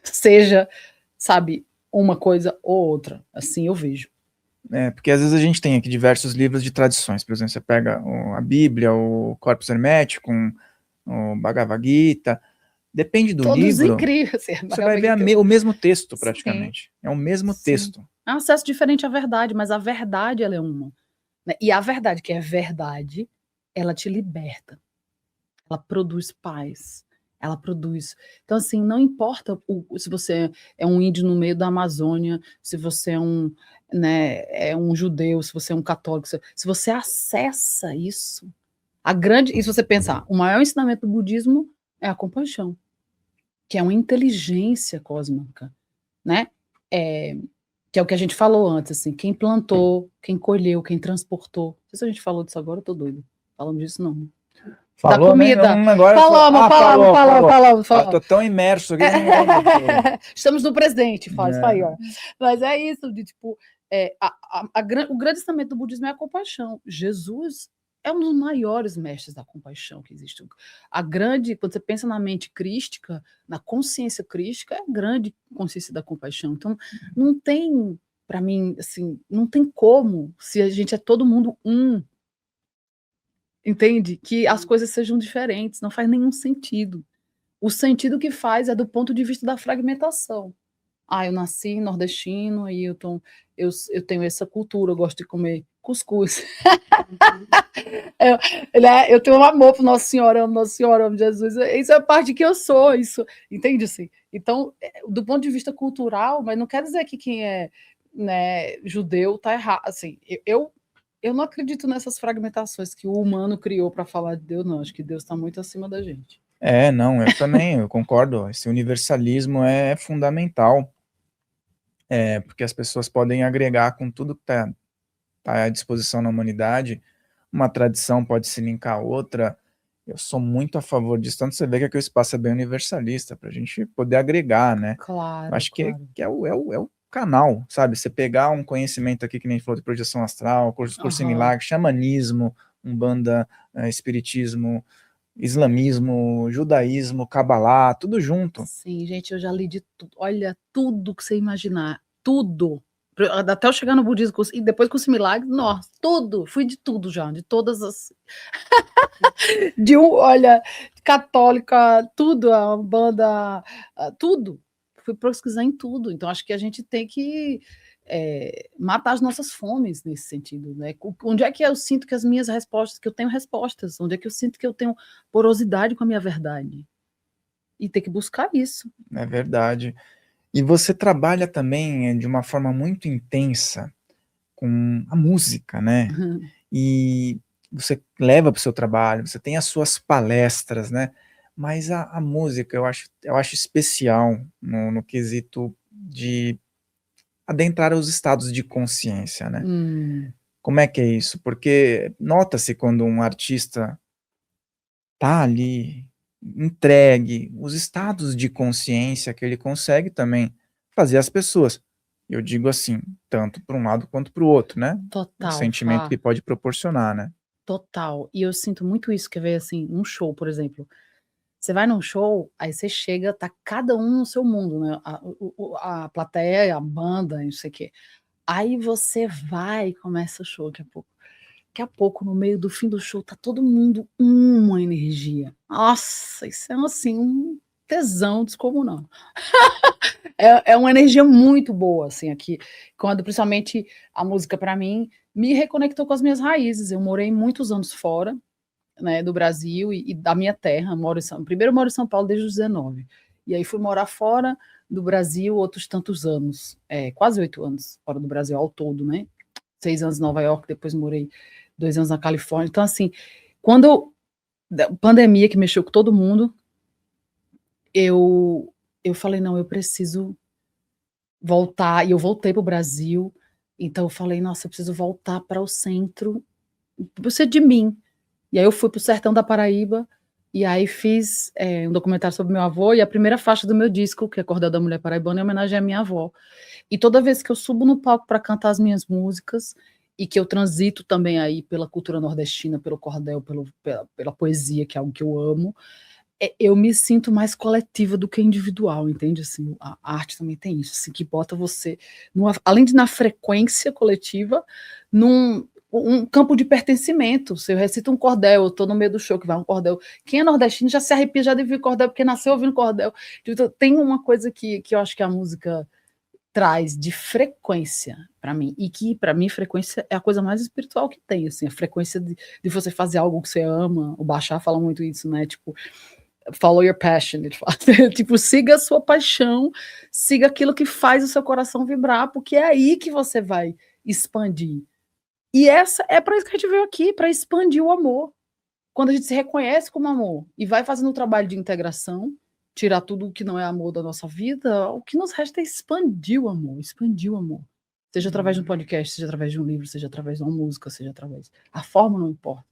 seja, sabe, uma coisa ou outra. Assim eu vejo. Porque às vezes a gente tem aqui diversos livros de tradições, por exemplo, você pega a Bíblia, o Corpus Hermeticum, o Bhagavad Gita, depende do Todos livro, incríveis. você vai ver o mesmo texto praticamente, Sim. é o mesmo Sim. texto. É um acesso diferente à verdade, mas a verdade ela é uma. Né? E a verdade, que é verdade, ela te liberta, ela produz paz, ela produz. Então, assim, não importa se você é um índio no meio da Amazônia, se você é um judeu, se você é um católico, se você acessa isso, e se você pensar, o maior ensinamento do budismo é a compaixão, que é uma inteligência cósmica, né? Que é o que a gente falou antes, assim, quem plantou, quem colheu, quem transportou. Não sei se a gente falou disso agora, eu tô doido. Falando disso, não. Falou, Da comida. Né? Agora Falamos. Tô tão imerso aqui. Estamos no presente, faz aí, ó. Mas é isso, de tipo, o grande ensinamento do budismo é a compaixão. Jesus é um dos maiores mestres da compaixão que existe. Quando você pensa na mente crística, na consciência crística, é a grande consciência da compaixão. Então, não tem, para mim, assim, não tem como, se a gente é todo mundo entende? Que as coisas sejam diferentes, não faz nenhum sentido. O sentido que faz é do ponto de vista da fragmentação. Eu nasci nordestino e eu tenho essa cultura, eu gosto de comer cuscuz. Eu tenho um amor por Nossa Senhora, amo Jesus. Isso é a parte que eu sou, isso, entende assim? Então, do ponto de vista cultural, mas não quer dizer que quem é, né, judeu está errado. Assim, eu não acredito nessas fragmentações que o humano criou para falar de Deus, não. Acho que Deus está muito acima da gente. Não, eu também, eu concordo. Esse universalismo é fundamental, porque as pessoas podem agregar com tudo que está à disposição na humanidade. Uma tradição pode se linkar a outra. Eu sou muito a favor disso. Tanto você vê que aqui o espaço é bem universalista, para a gente poder agregar, né? Claro, eu acho claro. que é o canal, sabe? Você pegar um conhecimento aqui, que nem falou de projeção astral, curso em milagre, xamanismo, umbanda, espiritismo, islamismo, judaísmo, cabalá, tudo junto. Sim, gente, eu já li de tudo. Olha, tudo que você imaginar. Tudo. Até eu chegar no budismo e depois com os milagres, nossa, tudo. Fui de tudo já, de todas as. Olha, católica, tudo, a banda, tudo. Fui pesquisar em tudo. Então, acho que a gente tem que matar as nossas fomes nesse sentido, né? Onde é que eu sinto que as minhas respostas, que eu tenho respostas? Onde é que eu sinto que eu tenho porosidade com a minha verdade? E ter que buscar isso. É verdade. E você trabalha também de uma forma muito intensa com a música, né? E você leva para o seu trabalho, você tem as suas palestras, né? Mas a música eu acho especial no quesito de adentrar os estados de consciência, né? Como é que é isso? Porque nota-se quando um artista tá ali entregue, os estados de consciência que ele consegue também fazer as pessoas. Eu digo assim, tanto para um lado quanto para o outro, né? Total, O sentimento que pode proporcionar, né? Total. E eu sinto muito isso, quer ver, assim, num show, por exemplo. Você vai num show, aí você chega, tá cada um no seu mundo, né? A plateia, a banda, não sei o quê. Aí você vai e começa o show daqui a pouco. Daqui a pouco, no meio do fim do show, tá todo mundo uma energia. Nossa, isso é assim, um tesão descomunal. É uma energia muito boa, assim, aqui. Quando, principalmente, a música, para mim, me reconectou com as minhas raízes. Eu morei muitos anos fora, né, do Brasil e da minha terra. Primeiro eu moro em São Paulo desde os 19. E aí fui morar fora do Brasil outros tantos anos. Quase 8 anos fora do Brasil ao todo, né? 6 anos em Nova York, depois morei 2 anos na Califórnia. Então, assim, quando a pandemia que mexeu com todo mundo, eu falei, não, eu preciso voltar, e eu voltei para o Brasil, Então eu falei: "Nossa, eu preciso voltar para o centro, você de mim". E aí eu fui para o sertão da Paraíba, e aí fiz, um documentário sobre meu avô, e a primeira faixa do meu disco, que é Cordel da Mulher Paraibana, é em homenagem à minha avó. E toda vez que eu subo no palco para cantar as minhas músicas, e que eu transito também aí pela cultura nordestina, pelo cordel, pela poesia, que é algo que eu amo, eu me sinto mais coletiva do que individual, entende? Assim, a arte também tem isso, assim, que bota você, além de na frequência coletiva, num um campo de pertencimento. Se eu recito um cordel, eu estou no meio do show que vai um cordel. Quem é nordestino já se arrepia já de ouvir cordel, porque nasceu ouvindo cordel. Então, tem uma coisa que eu acho que a música traz de frequência para mim, e que para mim frequência é a coisa mais espiritual que tem, assim, a frequência de você fazer algo que você ama. O Bachar fala muito isso, né? Tipo, follow your passion, ele fala. Tipo, siga a sua paixão, siga aquilo que faz o seu coração vibrar, porque é aí que você vai expandir. E essa é para isso que a gente veio aqui, para expandir o amor. Quando a gente se reconhece como amor e vai fazendo um trabalho de integração, tirar tudo o que não é amor da nossa vida, o que nos resta é expandir o amor, expandir o amor. Seja através de um podcast, seja através de um livro, seja através de uma música, seja através... A forma não importa,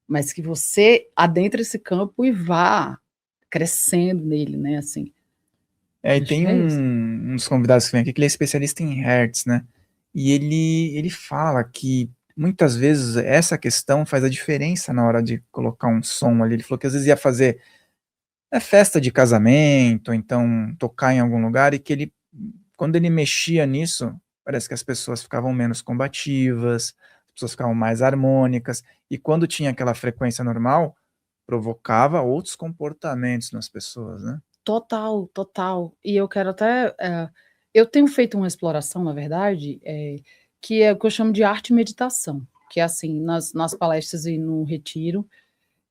mas que você adentre esse campo e vá crescendo nele, né, assim. E Acho tem que é isso. uns convidados que vem aqui que ele é especialista em Hertz, né? E ele fala que muitas vezes essa questão faz a diferença na hora de colocar um som ali. Ele falou que às vezes ia fazer festa de casamento, ou então tocar em algum lugar, e que ele, quando ele mexia nisso, parece que as pessoas ficavam menos combativas, as pessoas ficavam mais harmônicas, e quando tinha aquela frequência normal, provocava outros comportamentos nas pessoas, né? Total, total. E eu quero até, eu tenho feito uma exploração, na verdade, que é o que eu chamo de arte e meditação, que é assim, nas palestras e no retiro,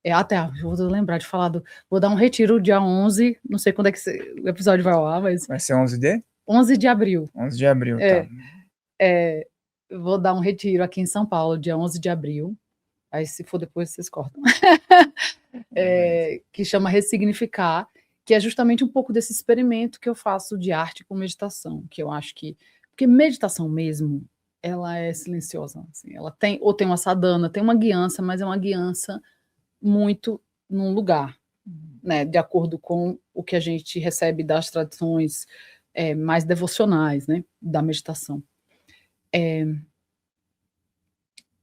até, vou lembrar de falar vou dar um retiro dia 11, não sei quando é que o episódio vai ao ar, mas Vai ser 11 de abril. 11 de abril, tá. Vou dar um retiro aqui em São Paulo, dia 11 de abril, aí se for depois vocês cortam. Que chama Ressignificar, que é justamente um pouco desse experimento que eu faço de arte com meditação, que eu acho que... Porque meditação mesmo, ela é silenciosa, assim, ela tem uma sadhana, tem uma guiança, mas é uma guiança muito num lugar, né, de acordo com o que a gente recebe das tradições mais devocionais, né, da meditação.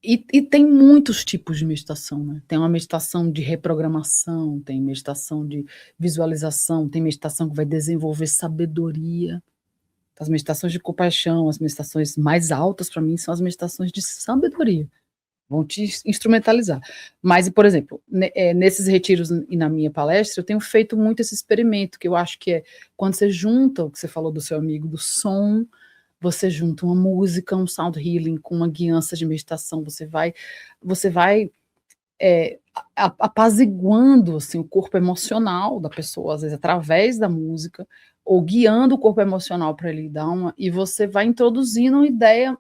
E tem muitos tipos de meditação, né? Tem uma meditação de reprogramação, tem meditação de visualização, tem meditação que vai desenvolver sabedoria. As meditações de compaixão, as meditações mais altas para mim são as meditações de sabedoria. Vão te instrumentalizar. Mas, por exemplo, nesses retiros e na minha palestra, eu tenho feito muito esse experimento, que eu acho que é quando você junta o que você falou do seu amigo, do som, você junta uma música, um sound healing com uma guiança de meditação, você vai apaziguando assim, o corpo emocional da pessoa, às vezes através da música, ou guiando o corpo emocional para ele dar e você vai introduzindo uma ideia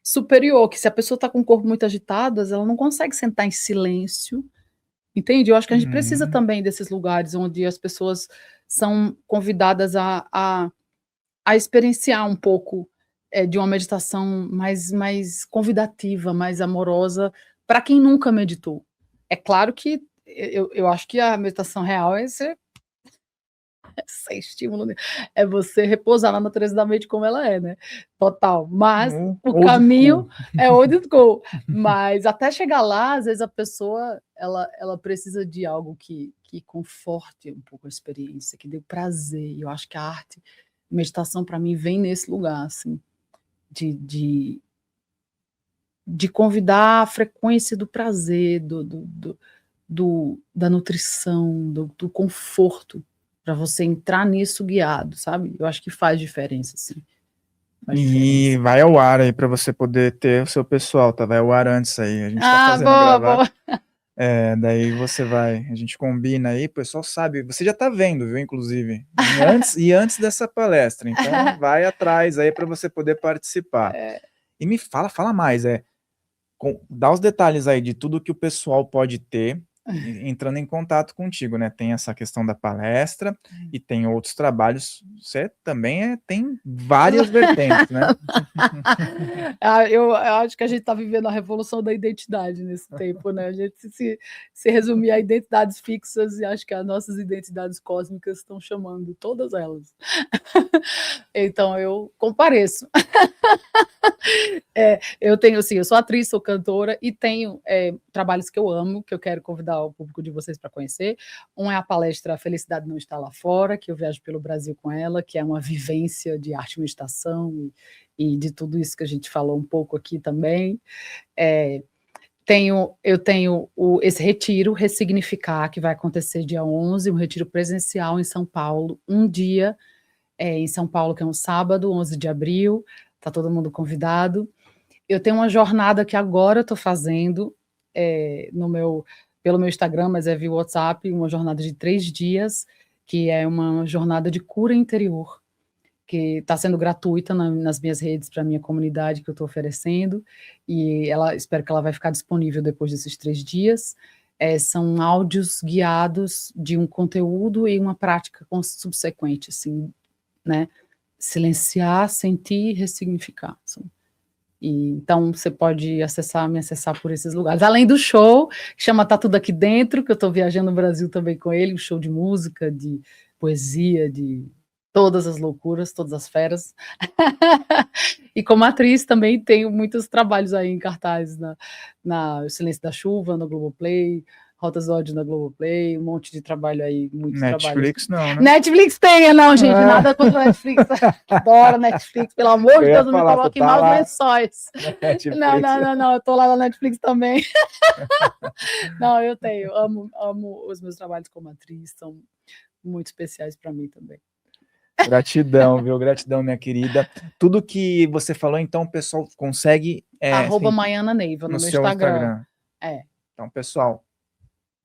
superior, que se a pessoa está com o corpo muito agitado, ela não consegue sentar em silêncio, entende? Eu acho que a gente precisa também desses lugares onde as pessoas são convidadas a experienciar um pouco de uma meditação mais convidativa, mais amorosa, para quem nunca meditou. É claro que eu acho que a meditação real é ser sem estímulo, é você repousar na natureza da mente como ela é, né? Total. Mas o caminho é old school. Mas até chegar lá, às vezes a pessoa ela precisa de algo que conforte um pouco a experiência, que dê prazer. E eu acho que a arte, meditação para mim vem nesse lugar, assim, de convidar a frequência do prazer, da nutrição, do conforto, para você entrar nisso guiado, sabe? Eu acho que faz diferença, sim. E vai ao ar aí para você poder ter o seu pessoal, tá? Vai ao ar antes aí. A gente tá fazendo boa, gravar. boa. Daí você vai, a gente combina aí, o pessoal sabe, você já tá vendo, viu, inclusive, antes dessa palestra, então vai atrás aí para você poder participar. E me fala mais, dá os detalhes aí de tudo que o pessoal pode ter, entrando em contato contigo, né? Tem essa questão da palestra e tem outros trabalhos. Você também tem várias vertentes, né? Eu acho que a gente está vivendo a revolução da identidade nesse tempo, né? A gente se resumir a identidades fixas e acho que as nossas identidades cósmicas estão chamando todas elas. Então eu compareço. Eu tenho, assim, eu sou atriz, sou cantora e tenho trabalhos que eu amo, que eu quero convidar o público de vocês para conhecer. Um é a palestra Felicidade Não Está Lá Fora, que eu viajo pelo Brasil com ela, que é uma vivência de arte e meditação e de tudo isso que a gente falou um pouco aqui também. Eu tenho esse retiro, Ressignificar, que vai acontecer dia 11, um retiro presencial em São Paulo, um dia em São Paulo, que é um sábado, 11 de abril, está todo mundo convidado. Eu tenho uma jornada que agora eu estou fazendo pelo meu Instagram, mas é via WhatsApp, uma jornada de 3 dias, que é uma jornada de cura interior, que está sendo gratuita nas minhas redes para a minha comunidade que eu estou oferecendo, e espero que ela vai ficar disponível depois desses 3 dias. São áudios guiados de um conteúdo e uma prática subsequente, assim, né? Silenciar, sentir, ressignificar. Então você pode me acessar por esses lugares. Além do show, que chama Tá Tudo Aqui Dentro, que eu estou viajando no Brasil também com ele, um show de música, de poesia, de todas as loucuras, todas as feras. E como atriz também tenho muitos trabalhos aí em cartaz na Silêncio da Chuva, no Globoplay, Rotas do Ódio na Globoplay, um monte de trabalho aí, muitos Netflix trabalhos. não, né? Netflix não, gente, nada contra a Netflix. Adoro Netflix, pelo amor de Deus, não me coloque em maus lençóis. Não, eu tô lá na Netflix também. Não, eu tenho, amo os meus trabalhos como atriz, são muito especiais para mim também. Gratidão, viu? Gratidão, minha querida. Tudo que você falou, então, o pessoal consegue... Maiana Neiva, no meu seu Instagram. Então, pessoal,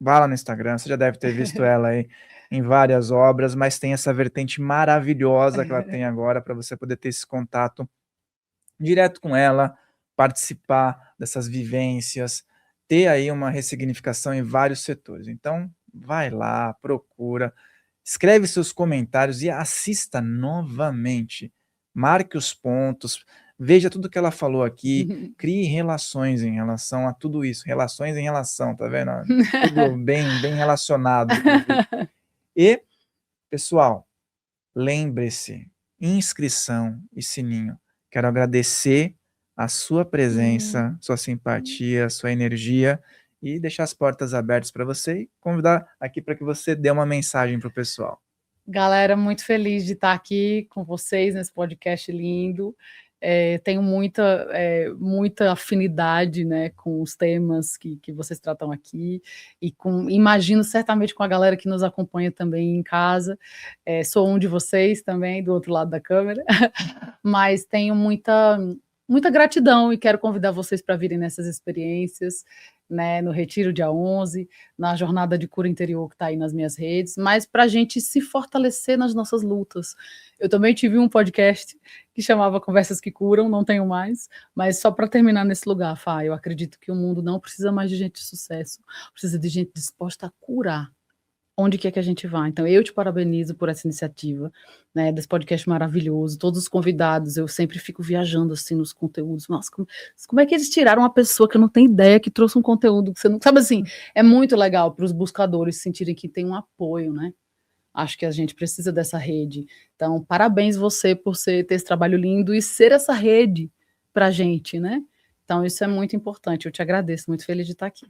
vá lá no Instagram, você já deve ter visto ela aí em várias obras, mas tem essa vertente maravilhosa que ela tem agora para você poder ter esse contato direto com ela, participar dessas vivências, ter aí uma ressignificação em vários setores. Então, vai lá, procura, escreve seus comentários e assista novamente. Marque os pontos, veja tudo que ela falou aqui, crie relações em relação a tudo isso. Relações em relação, tá vendo? Tudo bem relacionado. E, pessoal, lembre-se, inscrição e sininho. Quero agradecer a sua presença, sua simpatia, sua energia e deixar as portas abertas para você e convidar aqui para que você dê uma mensagem para o pessoal. Galera, muito feliz de estar aqui com vocês nesse podcast lindo. Tenho muita afinidade, né, com os temas que vocês tratam aqui e imagino certamente com a galera que nos acompanha também em casa. Sou um de vocês também, do outro lado da câmera, mas tenho muita gratidão e quero convidar vocês para virem nessas experiências, né, no Retiro dia 11, na jornada de cura interior que está aí nas minhas redes, mas para a gente se fortalecer nas nossas lutas. Eu também tive um podcast que chamava Conversas que Curam, não tenho mais, mas só para terminar nesse lugar, Fá, eu acredito que o mundo não precisa mais de gente de sucesso, precisa de gente disposta a curar. Onde quer que a gente vá. Então, eu te parabenizo por essa iniciativa, né, desse podcast maravilhoso, todos os convidados, eu sempre fico viajando, assim, nos conteúdos, nossa, como é que eles tiraram uma pessoa que eu não tenho ideia, que trouxe um conteúdo que você não... Sabe assim, é muito legal para os buscadores sentirem que tem um apoio, né? Acho que a gente precisa dessa rede. Então, parabéns você por ter esse trabalho lindo e ser essa rede para a gente, né? Então, isso é muito importante, eu te agradeço, muito feliz de estar aqui.